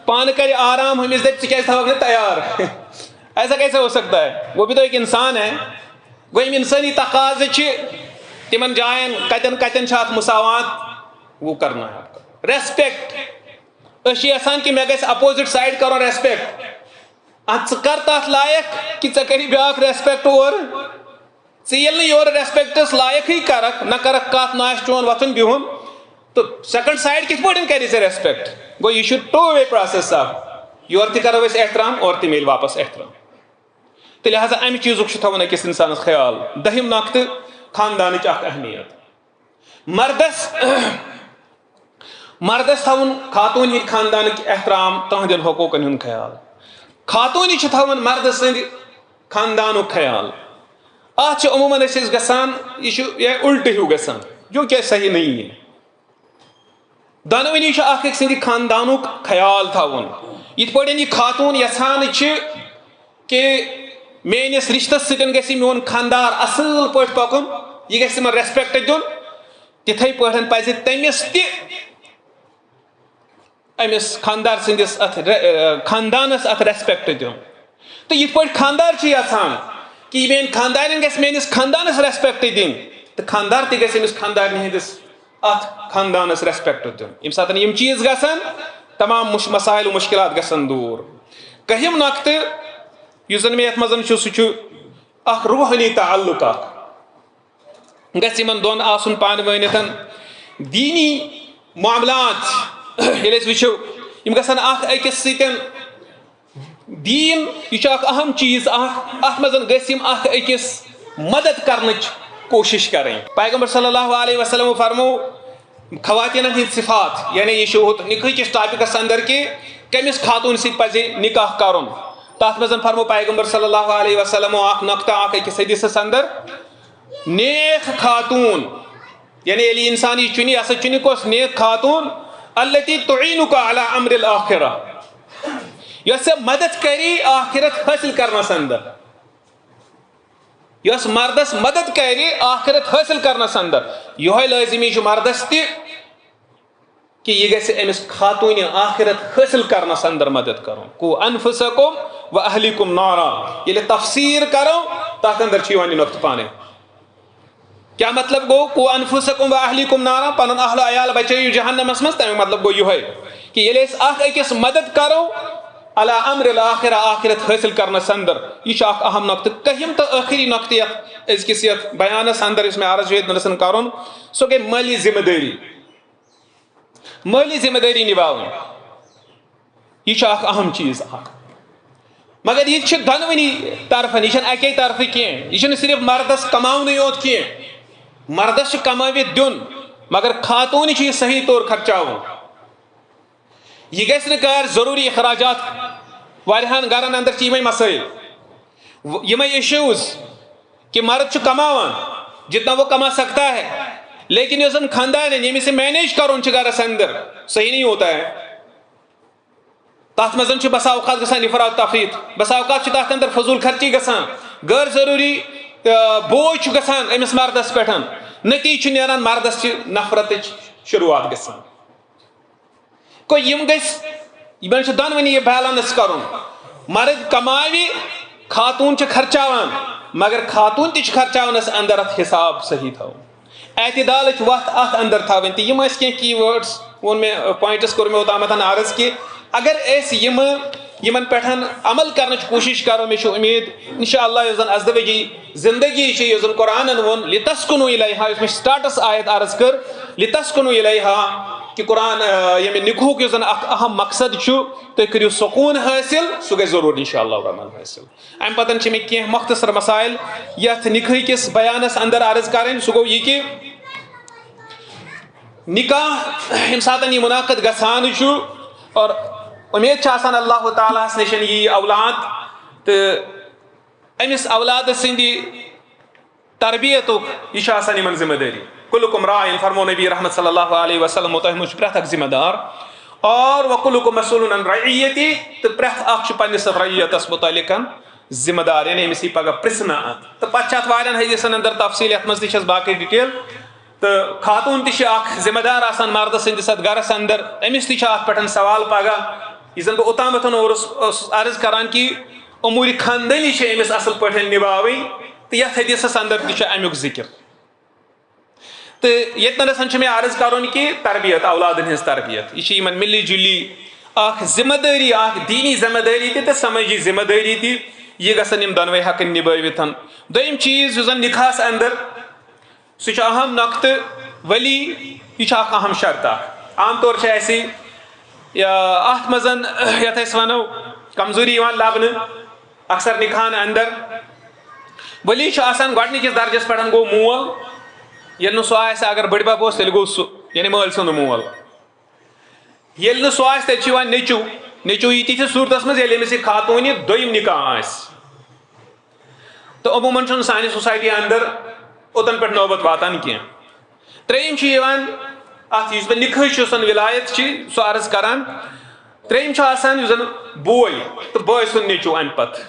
پانہٕ کرِ آرام ہُمِس دپہِ ژٕ کیازِ تھاوکھ نہٕ تیار ایسا کیسے ہو سکتا ہے وہ بھی تو ایک انسان ہے وہ انسانی تقاضے تمن جائن کتن کتن ات مساوات وہ کرنا ہے آپ کا ریسپیکٹ یژھان کہ مے گژھِ اپوزٹ سائڈ کرو ریسپیکٹ ژٕ کر تتھ لائق کہ ژےٚ کری بیاکھ ریسپیکٹ اور ژٕ ییٚلہِ نہٕ یورٕ ریسپیکٹس لائقٕے کرکھ نہ کرکھ کتھ نہ آسہِ چون وۄتھُن بِہُن تو سیکنڈ سائڈ کِتھ پٲٹھۍ کری ژےٚ ریسپیکٹ گوٚو یہِ چھُ ٹوٗ وے پروسیس اکھ یورٕ تہِ کرو أسۍ احترام اور تہِ میلہِ واپس احترام تو لہذا امہ چیزک تھاون أکِس انسانس خیال دٔہِم نۄقطہٕ خاندانٕچ اکھ اہمیت مردس تھاون خاتون ہٕنٛدۍ خاندانٕکۍ احترام تہنٛدٮ۪ن حقوٗقن ہُنٛد خیال خاتونہِ چھِ تھاون مرد سٕنٛدِ خاندانُک خیال اتھ چھِ عموٗماً أسۍ گژھان یہِ چھُ الٹہٕ ہیوٗ گژھان جو کہ صحیح نہیں ہے دۄنوٕنی چھُ اکھ أکۍ سٕنٛدِ خاندانُک خیال تھاوُن یِتھ پٲٹھۍ یہِ خاتوٗن یژھان چھِ کہ میٲنِس رشتس سۭتۍ گژھِ میون خاندار اصل پٲٹھۍ پکُن یہِ گژھِ تِمن ریسپیکٹ دیُن تِتھٕے پٲٹھۍ پزِ تٔمِس تہِ أمِس خاندار سٕنٛدِس اتھ خاندانس اتھ ریسپیکٹ دیُن تہٕ یِتھ پٲٹھۍ خاندار چھِ یژھان کہ یہِ میٲنۍ خاندارٮ۪ن گژھِ میٲنِس خاندانس ریسپیکٹ دِنۍ تہٕ خاندار تہِ گژھِ أمِس خاندارنہِ ہٕنٛدِس اتھ خاندانس ریسپیکٹ دیُن ییٚمہِ ساتہٕ یِم چیٖز گژھن تمام مسائل و مشکلات گژھن دوٗر کٔہِم نۄقطہٕ یُس زن مےٚ یتھ منٛز چھُ سُہ چھُ اکھ روحٲنی تعلق اکھ گژھِ یِمن دۄن آسُن پانہٕ ؤنِتھ دیٖنی معاملات ییٚلہِ أسۍ وٕچھو یِم گژھن اکھ أکِس سۭتۍ دیٖن یہِ چھُ اکھ اہم چیٖز اکھ اتھ منٛز گژھِ یِم اکھ أکِس مدد کرنٕچ کوٗشش کرٕنۍ پیغمبر صلی اللہ علیہ وسلم فرمو خواتیٖنن ہٕنٛدۍ صفات یعنی یہِ چھُ نِکاح کِس ٹاپکس اندر کہ کٔمِس خاتوٗن سۭتۍ پزِ نکاح کرُن تتھ منٛز فرمو پیغمبر صلی اللہ علیہ وسلم اکھ نۄقطہٕ اکھ أکِس حدیثس اندر نیک خاتوٗن یعنی ییٚلہِ انسان یہِ چُنہِ ہسا چُنہِ کۄس نیک خاتوٗن التی تعیٖنُک علی امر الآخرہ یۄس ژےٚ مدد کری آخرت حٲصِل کرنس اندر یس مردس مدد کرِ آخرت حٲصِل کرنس اندر یہوے لٲزمی چھُ مردس تہِ کہ یہ گژھِ أمِس خاتوٗنہِ آخرت حٲصِل کرنس اندر مدد کرُن قُو انفسکم و اہلیکم نارا ییٚلہِ تفسیٖر کرو تتھ اندر چھُ یِوان یہِ نۄقطہٕ پانے کیا مطلب گوٚو قُو انفسکم و اہلیکم نارا پنُن اہل و عیال بچٲیِو جہنمس منٛز تمیُک مطلب گوٚو یِہوے کہ ییٚلہِ أسۍ اکھ أکِس مدد کرو علی امر الاخرہ آخرت حٲصِل کرنس اندر یہ چھُ اکھ اہم نۄقطہٕ کٔہِم تہٕ ٲخری نۄقطہٕ یتھ أزکِس یتھ بیانس اندر یُس مےٚ عرض چھُ ییٚتنس کرُن سُہ گٔے مٲلی ذمہٕ دٲری مٲلی ذمہٕ دٲری نِباوٕنۍ یہ چھُ اکھ اہم چیٖز اکھ مگر یہ چھُ دۄنوٕنی طرفن یہ چھنہٕ اکے طرفہٕ کینٛہہ یہ چھُنہٕ صرف مردس کماونٕے یوت کینٛہہ مردس چھُ کمٲوِتھ دیُن مگر خاتوٗنہِ چھُ یہِ صحیح طور خرچاوُن یہ گژھِ نہٕ غٲر ضروٗری اخراجات واریاہن گرن اندر چھِ یِمے مسٲیل یِمے ایشوز کہ مرد چھُ کماوان جتنا وہ کما سکتا ہے لیکن یُس زن خاندان ہے ییٚمِس یہِ مینیج کرُن چھُ گرس اندر صحیح نہیں ہوتا ہے تتھ منٛز چھُ بسا اوقات گژھان افراط تفریط بسا اوقات چھُ تتھ اندر فضوٗل خرچی گژھان غٲر ضروٗری بوج چھُ گژھان أمِس مردس پٮ۪ٹھ نتیجہِ چھُ نیران مردس چھِ نفرتٕچ شروعات گژھان گوٚو یِم گژھِ یِمن چھُ دۄنوٕنی یہِ بیلنس کرُن مرد کماوِ خاتوٗن چھِ خرچاوان مگر خاتوٗن تہِ چھِ خرچاونس اندر اتھ حساب صحیح تھاوُن اعتدالٕچ وتھ اتھ اندر تھاوٕنۍ تہٕ یِم ٲسۍ کینٛہہ کی وٲڈس ووٚن مےٚ پویِنٹس کوٚر مےٚ اوتامتھ عرض کہِ اگر أسۍ یِمن پٮ۪ٹھ عمل کرنٕچ کوٗشش کرو مےٚ چھُ اُمید انشاء اللہ یۄس زن ازدوجی زندگی چھِ یۄس زن قرآنن ووٚن لِتسکُنوٗ الیہا یُس مےٚ سٹاٹس آیت عرض کٔر لِتسکُنوٗ الیہا کہ قرآن ییٚمہِ نِکہُک یُس زن اکھ اہم مقصد چھُ تُہۍ کٔرِو سکوٗن حٲصِل سُہ گژھِ ضروٗر انشاء اللہ الرحمٰن حٲصِل امہِ پتن چھِ مےٚ کینٛہہ مختصر مسائل یتھ نِکاح کِس بیانس اندر عرض کرٕنۍ سُہ گوٚو یہِ کہِ نکاح ییٚمہِ ساتہٕ یہِ مُنعقد گژھان چھُ اور اُمید چھِ آسان اللہ تعالیٰ ہس نِش یی اولاد تہٕ أمِس اولاد سٕنٛدِ تربیتُک یہِ چھُ آسان یِمن ذمہٕ دٲری کُلُکُم راعٍ فرمو نبی رحمت صلی اللہ علیہ وسلم تۄہہِ منٛز چھُ پرٛٮ۪تھ اکھ ذمہٕ دار اور وکُلُکُم مسئوٗلٌ عن رعیتی تہٕ پرٛٮ۪تھ اکھ چھُ پننِس رعیتس مُتعلق ذمہٕ دار یعنی أمِس یی پگاہ پرژھنہٕ اتھ تہٕ پتہٕ چھِ اتھ واریاہن حدیثن اندر تفصیل یتھ منٛز تہِ چھس باقٕے ڈِٹیل تہٕ خاتوٗن تہِ چھِ اکھ ذمہٕ دار آسان مردٕ سٕنٛدِس اتھ گرس اندر أمِس تہِ چھُ اتھ پٮ۪ٹھ سوال پگاہ یہِ زن بہٕ اوتامتھ اوسُس عرض کران کہ اموٗرِ خاندٲنی چھِ أمِس اصل پٲٹھۍ نِباوٕنۍ تہٕ یتھ حدیثس اندر تہِ چھُ امیُک ذِکر تہٕ ییٚتنس چھُ مےٚ عرض کرُن کہ تربیت اولادن ہٕنٛز تربیت یہِ چھِ یِمن مِلی جُلی اکھ ذمہٕ دٲری اکھ دیٖنی ذمہٕ دٲری تہِ تہٕ سمٲجی ذمہٕ دٲری تہِ یہِ گژھن یِم دۄنوے ہٮ۪کٕنۍ نِبٲوِتھ دوٚیِم چیٖز یُس زن نِکاحس اندر سُہ چھُ اہم نۄقطہٕ ولی یہِ چھُ اکھ اہم شرط اکھ عام طور چھِ اسہِ اتھ منٛز یتھ أسۍ ونو کمزوری یِوان لبنہٕ اکثر نِکاحن اندر ولی چھُ آسان گۄڈنِکِس درجس پٮ۪ٹھ گوٚو مول ییٚلہِ نہٕ سُہ آسہِ اگر بٕڈبب اوس تیٚلہِ گوٚو سُہ یعنی مٲلۍ سُنٛد مول ییٚلہِ نہٕ سُہ آسہِ تیٚلہِ چھُ یِوان نیٚچوٗ یی تِتھِس صوٗرتس منٛز ییٚلہِ أمِس یہِ خاتوٗنہِ دوٚیِم نِکاح آسہِ تہٕ عموٗمن چھُنہٕ سانہِ سوسایٹی اندر اوٚتن پٮ۪ٹھ نوبت واتان کینٛہہ ترٛیٚیِم چھُ یِوان اتھ یُس بہٕ نِکاحٕچ یُس زن ولایت چھِ سُہ عرض کران ترٛیٚیِم چھُ آسان یُس زن بوے تہٕ بٲے سُنٛد نیٚچوٗ امہِ پتہٕ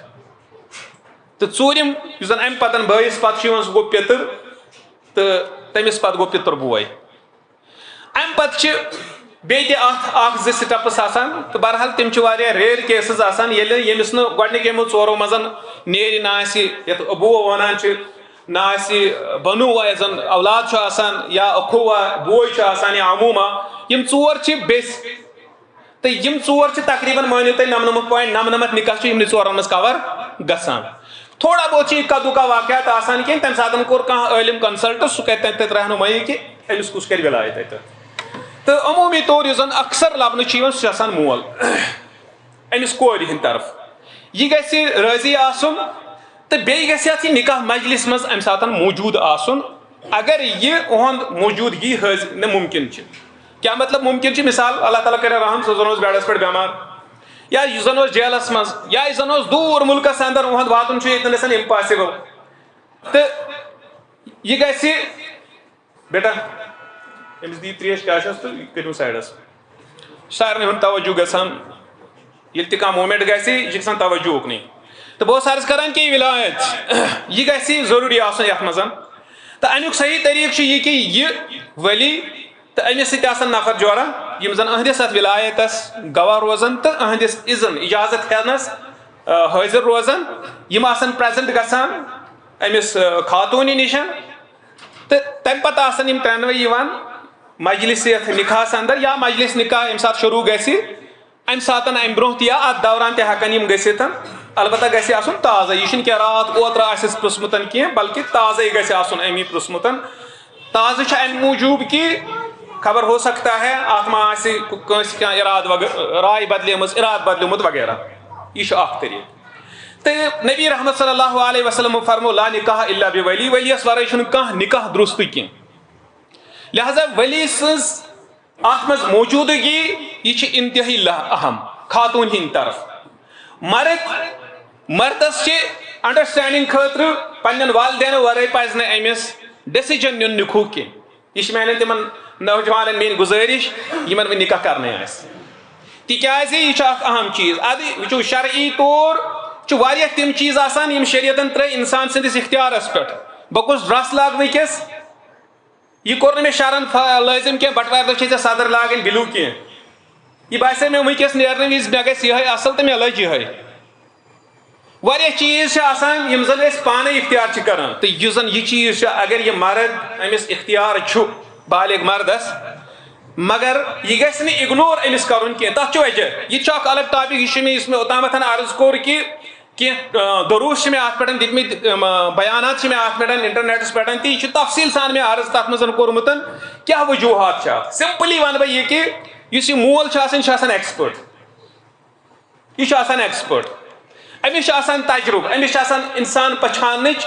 تہٕ ژوٗرِم یُس زن امہِ پتن بٲیِس پتہٕ چھُ یِوان سُہ گوٚو پِتٕر تہٕ تٔمِس پتہٕ گوٚو پِتُر بوے امہِ پتہٕ چھِ بیٚیہِ تہِ اتھ اکھ زٕ سٹیپٕس آسان تہٕ بہرحال تِم چھِ واریاہ ریر کیسز آسان ییٚمِس نہٕ گۄڈنِکۍ یِمو ژورو منٛز نیرِ نہ آسہِ یتھ ابوٗ ونان چھِ نہ آسہِ بنوٗ یتھ زن اولاد چھُ آسان یا اخوٗوا بوے چھُ آسان یا عموٗما یِم ژور چھِ بیٚس تہٕ یِم ژور چھِ تقریٖبن مٲنِو تُہۍ 99.99 نِکاح چھُ یِمنٕے ژورن منٛز کور گژھان تھوڑا بہت چھِ اِکا دُکا واقعات آسان کینٛہہ تمہِ ساتہٕ کوٚر کانٛہہ عٲلِم کنسلٹ سُہ کرِ تتہِ رہنُمٲیی کہ أمِس کُس کرِ ولایت اتہِ تہٕ عموٗمی طور یُس زن اکثر لبنہٕ چھُ یِوان سُہ چھُ آسان مول أمِس کورِ ہٕنٛدِ طرفہٕ یہِ گژھِ رٲضی آسُن تہٕ بیٚیہِ گژھِ یتھ یہِ نِکاح مجلس منٛز امہِ ساتہٕ موٗجوٗد آسُن اگر یہِ اُہُنٛد موٗجوٗدگی حٲضِر مُمکِن چھِ کیٛاہ مطلب مُمکِن چھِ مِثال اللہ تعالیٰ کرِ رحم سُہ زن اوس بیڈس پٮ۪ٹھ بٮ۪مار یا یُس زن اوس جیلس منٛز یا یُس زن اوس دوٗر مُلکس اندر اُہُنٛد واتُن چھُ ییٚتٮ۪ن اِمپاسِبل تہٕ یہِ گژھِ بیٹا أمِس دِیِو تریش کیٛاہ چھُس تہٕ یہِ کٔرِو سایڈس سارنٕے ہُنٛد توجہ گژھان ییٚلہِ تہِ کانٛہہ موٗمینٹ گژھِ یہِ چھُ گژھان توجہ اُکنٕے تو بہت عرض کران کہ ولایت یہ گژھِ ضروری آسن یتھ منٛز تو امیُک صحیح طریقہ یہ کہ یہ ولی تو امس سۭتۍ آسن نفر جورا یم زن اہندس اتھ ولایتس گواہ روزن تو اہندس اذن اجازت ہینس حاضر روزن یم آسن پریزنٹ گژھان امس خاتون نشن تو تمہ پتہ آسن یم ترٛنوے یوان مجلس یتھ نکاحس اندر یا مجلس نکاح یم سات شروع گژھِ امہ ساتن امہ برونٛہہ تہِ یا اتھ دوران تہِ ہیکن یم گژھِتھ البتہ گژھِ آسن تازہ یہ چھُنہٕ کینٛہہ رات اوترٕ آسٮ۪س پرٛوژمُت کینٛہہ بلکہ تازے گژھِ آسن امی پرٛوژمُت تازہ چھُ امہِ موٗجوٗب کہ خبر ہو سکتا ہے اتھ ما آسہِ کٲنٛسہِ کانٛہہ اراد راے بدلیمٕژ اراد بدلیومُت وغیرہ یہ چھُ اکھ طریقہٕ تہٕ نبی رحمت صلی اللہ علیہ وسلم فرمو لا نکاح الا بولی ولیس ورٲے چھُنہٕ کانٛہہ نکاح درست کینٛہہ لہذا ولی سٕنٛز اتھ منٛز موجوٗدگی یہ چھِ انتہٲئی اہم خاتون ہٕنٛدِ طرف مردس چھِ انڈرسٹینڈنگ خٲطرٕ پننٮ۪ن والدینو ورٲے پزِ نہٕ أمِس ڈیسیجن نیُن نکوح کینٛہہ یہ چھِ میانٮ۪ن تِمن نوجوانن میٲنۍ گزٲرش یمن وۄنۍ نکاح کرنے آسہِ تِکیازِ یہِ چھُ اکھ اہم چیٖز ادٕ وٕچھو شرعی طور چھُ واریاہ تِم چیٖز آسان یِم شریعتن ترٛٲے انسان سٕنٛدِس اختیارس پٮ۪ٹھ بہٕ کُس ڈرس لاگہٕ وٕنکیٚس یہ کوٚر نہٕ مےٚ شرن لٲزم کینٛہہ بٹوارِ دۄہ چھے ژےٚ صدر لاگٕنۍ بِلوٗ کینٛہہ یہ باسے مےٚ وٕنکیٚس نیرنہٕ وِزِ مےٚ گژھِ یِہے اصل تہٕ مےٚ لٔج یِہے واریاہ چیٖز چھِ آسان یِم زن أسۍ پانے اختیار چھِ کران تہٕ یُس زن یہِ چیٖز چھُ اگر یہِ مرد أمِس اختیار چھُ بالغ مردس مگر یہ گژھِ نہٕ اگنور أمِس کرُن کینٛہہ تتھ چھُ وجہ یہِ تہِ چھُ اکھ الگ ٹاپک یہِ چھُ مےٚ یُس مےٚ اوٚتامتھ عرض کوٚر کہ کینٛہہ دروٗس چھِ مےٚ اتھ پٮ۪ٹھ دِتمٕتۍ بیانات چھِ مےٚ اتھ پٮ۪ٹھ انٹرنیٹس پٮ۪ٹھ تہٕ یہِ چھُ تفصیٖل سان مےٚ عرض تتھ منٛز کوٚرمُت کیاہ وجوہات چھِ اتھ سمپلی ونہٕ بہٕ یہِ کہ یُس یہِ مول چھُ آسان یہِ چھُ آسان ایکسپٲرٹ یہ چھُ آسان ایکسپٲرٹ أمِس چھُ آسان تجرُبہٕ أمِس چھُ آسان انسان پہچاننٕچ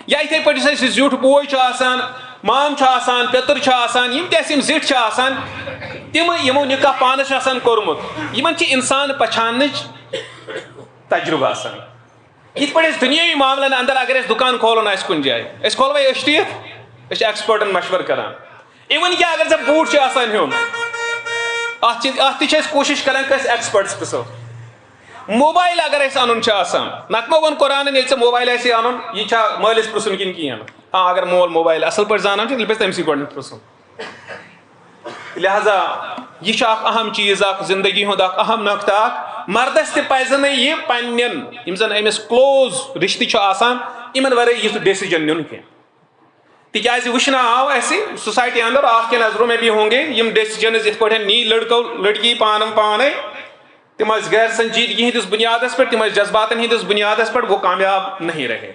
یا یِتھے پٲٹھۍ یُس اَسہِ زیُٹھ بوے چھُ آسان مام چھُ آسان پیٚتٕر چھُ آسان یِم تہِ اَسہِ یِم زِٹھۍ چھِ آسان تِم یِمو نکاح پانس چھُ آسان کوٚرمُت یِمن چھِ انسان پہچاننٕچ تجرُبہٕ آسان یِتھ پٲٹھۍ أسۍ دُنیٲوی معاملن اندر اگر أسۍ دُکان کھولُن آسہِ کُنہِ جایہِ أسۍ کھولوے أسۍ ٹھیٖک أسۍ چھِ ایکسپٲرٹن مشورٕ کران اِوٕن کہِ اگر ژےٚ بوٗٹ چھُ آسان ہیوٚن اتھ تہِ چھِ أسۍ کوٗشش کران کہ أسۍ ایکسپٲرٹس پرٛژھو موبایل اگر أسۍ اَنُن چھُ آسان نتہٕ ما ووٚن قرآنن ییٚلہِ ژےٚ موبایل آسی اَنُن یہِ چھا مٲلِس پرٛژھُن کِنہٕ کِہیٖنۍ ہاں اگر مول موبایل اصل پٲٹھۍ زانان چھُ تیٚلہِ پزِ تٔمسٕے گۄڈنیتھ پرٛژھُن لہذا یہ چھُ اکھ اہم چیٖز اکھ زندگی ہُنٛد اکھ اہم نۄقطہٕ اکھ مردس تہِ پزِ نہٕ یہِ پننٮ۪ن یِم زن أمِس کلوز رشتہٕ چھُ آسان یِمن ورٲے یُتھ ڈیسیجن نیُن کینٛہہ تِکیازِ وٕچھنہٕ آو اسہِ سوسایٹی اندر آپ کے نظروں میں بھی ہوں گے یِم ڈیسیجنز یِتھ پٲٹھۍ نی لڑکو لڑکی پانہٕ پانے تم غیر سنجیدگی ہندس بنیادس پہ تم جذباتن ہندس بنیادس پر وہ کامیاب نہیں رہے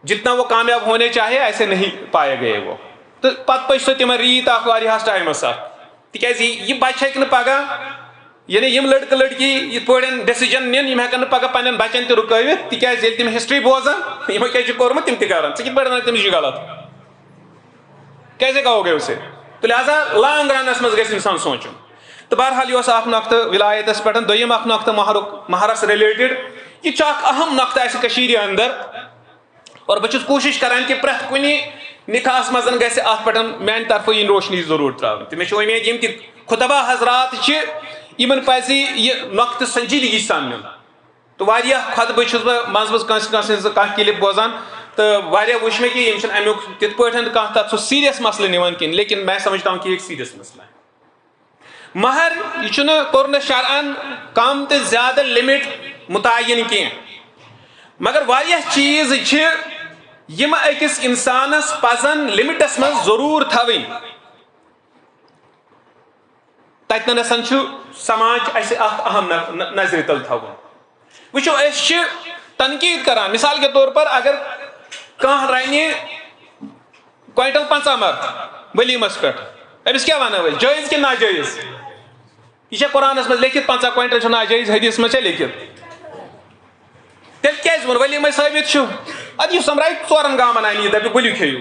جتنا وہ کامیاب ہونے چاہے ایسے نہیں پائے گئے وہ تو پتہ پچ سو تم ریت اخ واریاہس ٹائمس تکیاز یہ بچہ ہیکہ نہ پگہ یعنی یم لڑکہ لڑکی یت پٲٹھۍ ڈیسیجن نین یم ہیکن نہ پگہ پنن بچن تہ رکٲوِتھ تکیاز ییٚلہِ تم ہسٹری بوزان یمو کیٛاہ چھُ کوٚرمُت تم تہ کران ژٕ کِتھ پٲٹھۍ ونکھ تٔمِس چھُ غلط کیسے کہو گے اسے تو لہذا لانگ رنس منٛز گژھِ انسان سونچُن تو بہرحال یہ اکھ نۄقطہٕ ولایتس پٮ۪ٹھ دوٚیِم اکھ نۄقطہٕ مہرس رِلیٹڈ یہ چھُ اکھ اہم نۄقطہٕ اسہِ کٔشیٖرِ اندر اور بہٕ چھُس کوٗشش کران کہ پرٛٮ۪تھ کُنہِ نکاحس منٛز گژھِ اتھ پٮ۪ٹھ میانہِ طرفہٕ یِنۍ روشنی ضروٗر ترٛاونہٕ تہٕ مےٚ چھِ اُمید یِم تہِ خطبہ حضرات چھِ یِمن پزِ یہِ نۄقطہٕ سنجیدگی سان نیُن تہٕ واریاہ خطبہٕ چھُس بہٕ منٛزٕ منٛزٕ کٲنٛسہِ ہٕنٛز کانٛہہ کلپ بوزان تہٕ واریاہ وٕچھ مےٚ کہ یِم چھِنہٕ امیُک تِتھ پٲٹھۍ کانٛہہ تتھ سُہ سیٖریس مسلہٕ نِوان کِہیٖنۍ لیکن میں سمجھتا ہوں کہ ایک سیٖریس مسئلہ ہے مہر یہ چھُنہٕ کوٚر نہٕ شرعن کم تہٕ زیادٕ لمٹ متعین کینٛہہ مگر واریاہ چیٖز چھِ یِم أکِس انسانس پزن لمٹس منٛز ضروٗر تھاوٕنۍ تتٮ۪نسن چھُ سماج اسہِ اکھ اہم نظرِ تل تھاوُن وٕچھو أسۍ چھِ تنقیٖد کران مثال کے طور پر اگر کانٛہہ رنہِ کوینٹل 50 مرد ؤلیٖمس پٮ۪ٹھ أمِس کیٛاہ ونو أسۍ جٲیز کِنہٕ ناجٲیز یہ چھا قرآنس منٛز لیکھِتھ 50 کوینٹل چھُ ناجٲیز حدیث منٛز چھا لیکھِتھ تیٚلہِ کیٛازِ ووٚن ؤلیٖمے ثٲبت چھُ ادٕ یہِ سۄمبرایہِ 4 گامن انہِ یہِ دپہِ ؤلِو کھیٚیِو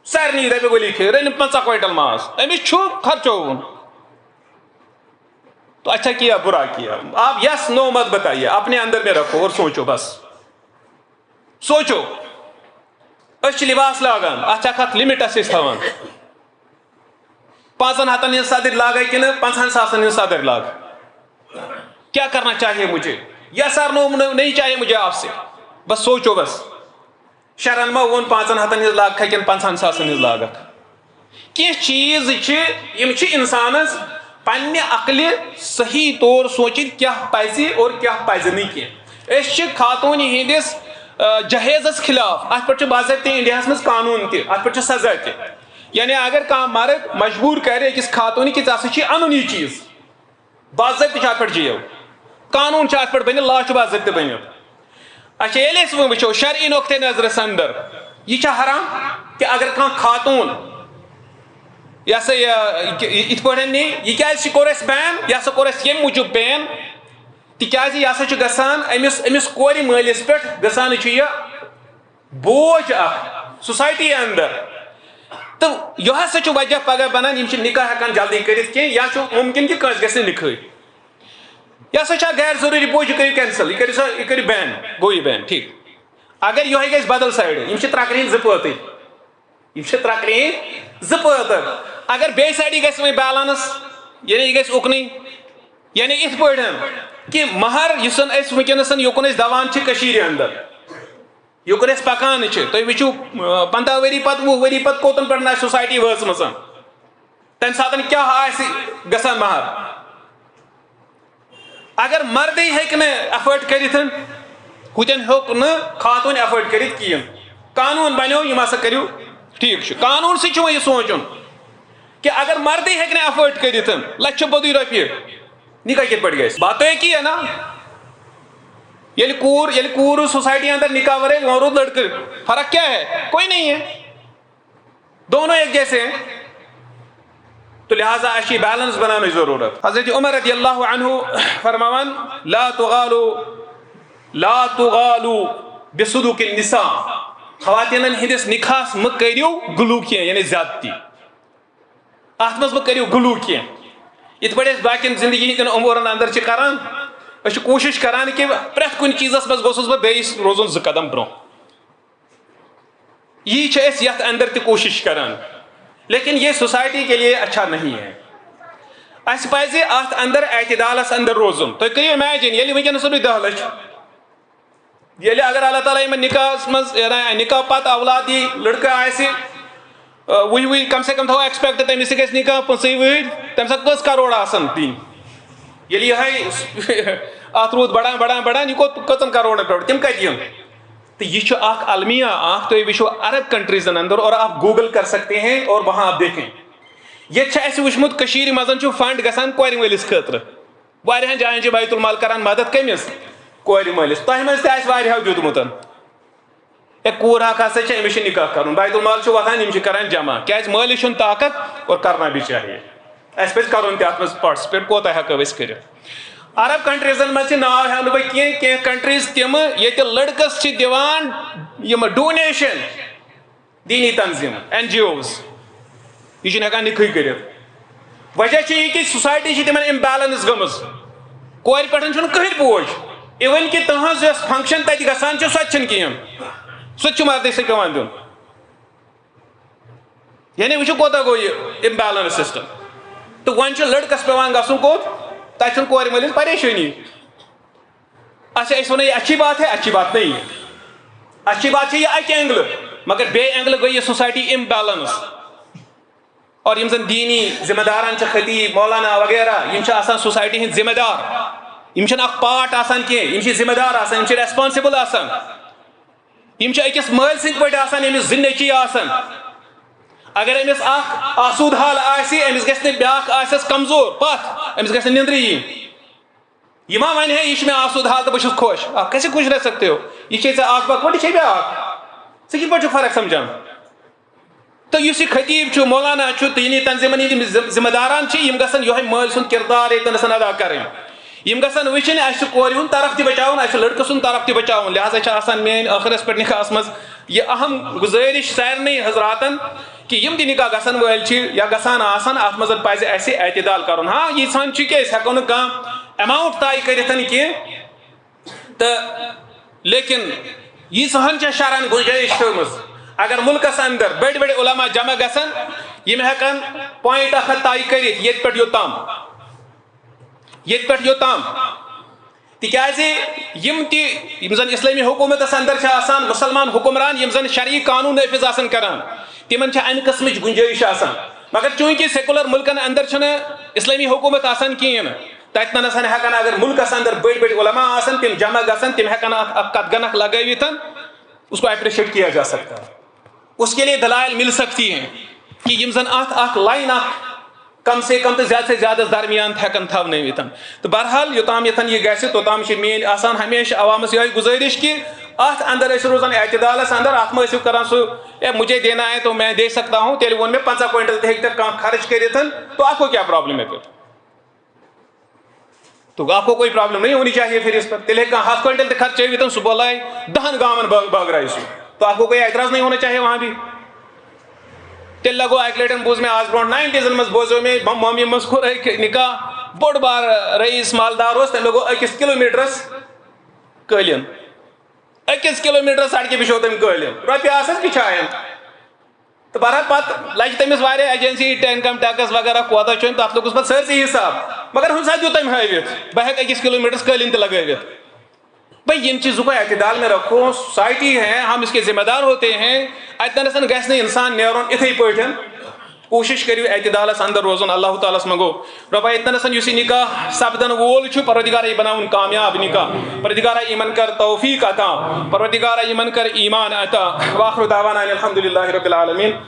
سارنٕے یہِ دپہِ ؤلِو کھیٚیِو رٔنِو 50 کوینٹل ماز أمِس چھُ خرچووُن تو اچھا کیا برا کیا آپ یس نو مت بتائیے اپنے اندر میں رکھو اور سوچو بس سوچو أسۍ چھِ لباس لاگان اتھ چھِ اکھ لمٹس أسۍ تھاوان 500 ہٕنٛز صدٕر لاگے کنہٕ 50 ساسن ہٕنٛز صدٕر لاگ کیا کرنا چاہیے مجھے یا سر نو نہیں چاہیے مجھے آپ سے, بس سوچو بس شرن ما وون 500 ہز لاگت کن 50 ساسن ہز لاگت. کی چیز انسانس پنہ عقل صحیح طور سوچت کیا پزِ اور کیا پزِ نہ کی. خاتون ہندس جہیزس خلاف ات پہ باضابطہ انڈیا مز قانون تہ ات پہ سزا تہ. یعنی اگر کھانا مرد مجبور کرے أکس خاتون کہ ژٕ ان یہ چیز باضابطہ ات پہ جیل قانون ات پہ بنت لا باضابطہ بنت. اچھا ییٚلہِ أسۍ وٕچھو شرعی نقطۂ نظرس اندر یہ حرام کہ اگر کانٛہہ خاتون یہ سا ات پہ نی یہ کیٛازِ کوٚر اَسہِ بین یہ سا کوٚر اَسہِ ییٚمہِ موٗجوٗب بین تِکیٛازِ یہ سا چھُ گژھان أمِس کورِ مٲلِس پٮ۪ٹھ گژھان چھُ یہِ بوج اکھ سوسایٹی اندر. تو یہ ہسا چھُ وجہ پگہ بنان یِم چھِ نکاح ہٮ۪کان جلدی کٔرِتھ کینٛہہ یا چھُ مُمکِن کہ کٲنٛسہِ گژھِ نہٕ نِکھٕے. یہ ہسا چھا غیر ضروٗری بوج یہِ کٔرِو کینسل یہ کٔرِو بین گوٚو یہِ بین ٹھیٖک. اگر یِہوٚے گژھِ بدل سایڈٕ یِم چھِ ترٛکرِ ہٕنٛدۍ زٕ پٲتر اگر بیٚیہِ سایڈٕ گژھِ وۄنۍ بیلنس یعنی یہِ گژھِ اُکنٕے یعنی یِتھ پٲٹھۍ کہ مہر یُس زن أسۍ وٕنکیٚنس یوکُن أسۍ دَوان چھِ کٔشیٖرِ اندر یوکُن أسۍ پکان چھِ تُہۍ وٕچھِو 15 ؤری پتہٕ 20 ؤری پتہٕ کوٚتن پٮ۪ٹھ آسہِ سوسایٹی وٲژمٕژ تمہِ ساتہٕ کیٛاہ آسہِ گژھان مہر. اگر مردٕے ہیٚکہِ نہٕ ایفٲٹ کٔرِتھ ہُتٮ۪ن ہیوٚک نہٕ خاتوٗن ایفٲٹ کٔرِتھ کِہیٖنۍ. قانوٗن بنیو یِم ہسا کٔرِو ٹھیٖک چھُ قانوٗن سۭتۍ چھُ وۄنۍ یہِ سونٛچُن کہ اگر مردٕے ہیٚکہِ نہٕ ایفٲٹ کٔرِتھ لچھِ بوٚدُے رۄپیہِ نکاح کِتھ پٲٹھۍ گژھِ. بات تو ایک ہی ہے نا. ییٚلہِ کوٗر سوسایٹی اندر نکاح ورٲے وۄنۍ روٗد لڑکہٕ فرق کیا ہے کوئی نہیں ہے دونوں ایک جیسے ہیں. تو لہٰذا اَسہِ چھِ بیلنس بناونٕچ ضروٗرت. حضرت عمر رضی اللہ عنہ فرماوان لا تغالوا بصدوق النساء خواتینن ہندس نکاحس مہ کٔرِو غلو کینٛہہ یعنی زیادتی اتھ منٛز مہ کٔرِو غلو کینٛہہ. یِتھ پٲٹھۍ أسۍ باقین زندگی ہٕنٛدٮ۪ن امورن اندر چھِ کران أسۍ چھِ کوٗشش کران کہ پرٛٮ۪تھ کُنہِ چیٖزس منٛز گوٚژھُس بہٕ بیٚیِس روزُن 2 قدم برٛونٛہہ. یی چھِ أسۍ یتھ اندر تہِ کوٗشش کران لیکن یہ سوسائٹی کے لیے اچھا نہیں ہے. اس پزِ اتھ اندر اعتدالس اندر روزُن. تُہۍ کٔرِو امیجن ییٚلہِ وٕنکیٚنس 10 لچھ ییٚلہِ اگر اللہ تعالیٰ یِمن نکاحس منٛز نکاح پتہٕ اولاد یی لڑکہٕ آسہِ 20 کم سے کم تھاوو ایکسپیکٹ تٔمِس تہِ گژھِ نکاح 15 وٕہٕرۍ تمہِ ساتہٕ کٔژ کرور آسن دِنۍ. ییٚلہِ یِہوٚے اتھ روٗد بڑان یہِ گوٚو کٔژن کرورن پٮ۪ٹھ تِم کتہِ یِن. تو یہ چھُ اکھ المیہ اکھ تُہۍ وٕچھِو عرب کنٹریزن اندر اور آپ گوگل کر سکتے ہیں اور وہاں آپ دیکھیں. ییٚتہِ چھُ اَسہِ وٕچھمُت کٔشیٖرِ منٛز چھُ فنڈ گژھان کورِ مٲلِس خٲطرٕ واریاہن جاین چھِ بیت المال کران مدد کٔمِس کورِ مٲلِس. تۄہہِ منٛز تہِ آسہِ واریاہو دیُتمُت ہے کوٗر اکھ ہسا چھِ أمِس چھِ نکاح کرُن بیت المال چھُ وۄتھان یِم چھِ کران جمع کیٛازِ مٲلِس چھُنہٕ طاقت اور کرنا بھی چاہیے. اَسہِ پزِ کرُن تہِ اتھ منٛز پاٹسِپیٹ کوتاہ ہٮ۪کو أسۍ کٔرِتھ. عرب کنٹریزن منٛز چھِ ناو ہٮ۪مہٕ نہٕ بہٕ کینٛہہ کنٹریز تِمہٕ ییٚتہِ لڑکس چھِ دِوان یِم ڈونیشن دیٖنی تنظیٖم NGOs یہِ چھُنہٕ ہٮ۪کان نِکھٕے کٔرِتھ. وجہ چھُ یہِ کہِ سوسایٹی چھِ تِمن امبیلنس گٔمٕژ کورِ پٮ۪ٹھ چھُنہٕ کٕہٕنۍ بوج اِوٕن کہِ تٕہٕنٛز یۄس فنکشن تتہِ گژھان چھِ سۄ تہِ چھنہٕ کِہیٖنۍ سُہ تہِ چھُ مردٕے سۭتۍ پیٚوان دیُن. یعنی وٕچھِو کوتاہ گوٚو یہِ امبیلنس سسٹم. تہٕ وۄنۍ چھُ لڑکس پیٚوان گژھُن کوٚت تتہِ چھُنہٕ کورِ مٲلِس پریشٲنی. اچھا أسۍ وَنو یہِ اچھی بات ہے اچھی بات نہیں ہے. اچھی بات چھِ یہِ اکہِ اینگلہٕ مگر بیٚیہِ اینگلہٕ گٔے یہِ سوسایٹی امبیلنس. اور یِم زن دیٖنی ذمہٕ داران چھِ خطیب مولانا وغیرہ یِم چھِ آسان سوسایٹی ہٕنٛدۍ ذمہٕ دار یِم چھِنہٕ اکھ پارٹ آسان کینٛہہ یِم چھِ ذمہٕ دار آسان یِم چھِ ریسپانسبل آسان. یِم چھِ أکِس مٲلۍ سٕنٛدۍ پٲٹھۍ آسان ییٚمِس 2 نیٚچِی آسان. اگر أمِس اکھ آسوٗد حال آسہِ أمِس گژھِ نہٕ بیٛاکھ آسٮ۪س کمزور پتھ أمِس گژھِ نہٕ نیٚنٛدرٕے یِنۍ. یہِ ما وَنہِ ہے یہِ چھُ مےٚ آسوٗد حال تہٕ بہٕ چھُس خۄش. آپ کیسے خوش رہ سکتے ہو. یہِ چھے ژےٚ اکھ بکوٹ یہِ چھے بیٛاکھ ژٕ کِتھ پٲٹھۍ چھُکھ فرق سمجھان. تہٕ یُس یہِ خطیب چھُ مولانا چھُ دیٖنی تنظیٖمن ہٕنٛدۍ ذمہٕ داران چھِ یِم گژھن یِہوٚے مٲلۍ سُنٛد کِردار ییٚتنس ادا کرٕنۍ. یِم گژھن وٕچھِنۍ اَسہِ چھُ کورِ ہُنٛد طرف تہِ بچاوُن اَسہِ چھُ لڑکہٕ سُنٛد طرف تہِ بچاوُن. لہٰذا چھِ آسان میٲنۍ ٲخرس پٮ۪ٹھ نکاحس منٛز یہِ اہم گُزٲرِش سارنٕے حضراتن کہ یِم تہِ نکاح گژھن وٲلۍ چھِ یا گژھان آسن اتھ منٛز پزِ اَسہِ اعتدال کرُن. ہاں ییٖژہن چھُ کہِ أسۍ ہٮ۪کو نہٕ کانٛہہ ایماوُنٹ طے کٔرِتھ کینٛہہ تہٕ لیکن ییٖژہن چھےٚ شرعن گُنجٲیش تھٲومٕژ. اگر مُلکس اندر بٔڑۍ بٔڑۍ علما جمع گژھن یِم ہٮ۪کن پویِنٹ اکھ طے کٔرِتھ ییٚتہِ پٮ۪ٹھ یوٚتام یم زن اسلامی حکومت اندر مسلمان حکمران یم زن شرعی قانون نافذ کران تمن امہ قسم گنجائش مگر چونکہ سیکولر ملکن اندر اسلامی حکومت کہین تتنس ہیکان اگر ملکس اندر بڑی بڑی علماء تم جمع گھن تم ہیکان کت گنک لگاوت اس کو اپریشیٹ کیا جا سکتا ہے. اس کے لیے دلائل مل سکتی ہیں کہ یم زن لائن کم سے کم تو زیادہ سے زیادہ درمیان ہیکن تھونوت. تو بہرحال یوتام یتن یہ گھس توتام میری ہمیشہ عوامس یہ گزارش کہ ات اندر روزان اعتدالس اندر ات مو کران سو مجھے دینا ہے تو میں دے سکتا ہوں تیل وون میں 50 کوئنٹل تک خرچ کرت تو آپ کو کیا پرابلم ہے پھر؟ تو آپ کو کوئی پرابلم نہیں ہونی چاہیے پھر اس پر. تیل 10 کوئنٹل تک خرچ صبح لائے 10 گامن بٲگرایہِ سُہ تو آپ کو کوئی اعتراض نہیں ہونا چاہیے وہاں بھی. تیل لگو اک لٹن بوز میں آج برو 90s مز بوزو میں ممی مز کور نکاح بوڑ بار رئیس مالدار تم لگو 1 کلومیٹرس قالین 1 کلومیٹر سڑکہ بچو تم قالین روپیہ آسس بچھائن. تو بہرحال پتہ لج تمس واریاہ ایجنسی انکم ٹیکس وغیرہ کوتا چھ تک لوگس پتہ سرسی حساب مگر ہن ساتھ دیو تم ہٲوِتھ بہ ہیٚکہٕ 1 کلومیٹرس قالین تہ لگٲوِتھ. بھائی ان چیزوں کو اعتدال میں رکھو. سوسائٹی ہے ہم اس کے ذمہ دار ہوتے ہیں. اتنس گھس انسان نیرون اتھے پٲٹھۍ کوشش کریو اعتدالس اندر روزن. اللہ تعالیٰ منگو رۄبا اتنس یُس یہ نکاح سپدن وول چھُ پروردگارا یہ بناون کامیاب نکاح. پروردگارا یمن کر توفیق عطا. پروردگارا یمن کر ایمان عطا. واخر دعوانا الحمدللہ رب العالمین.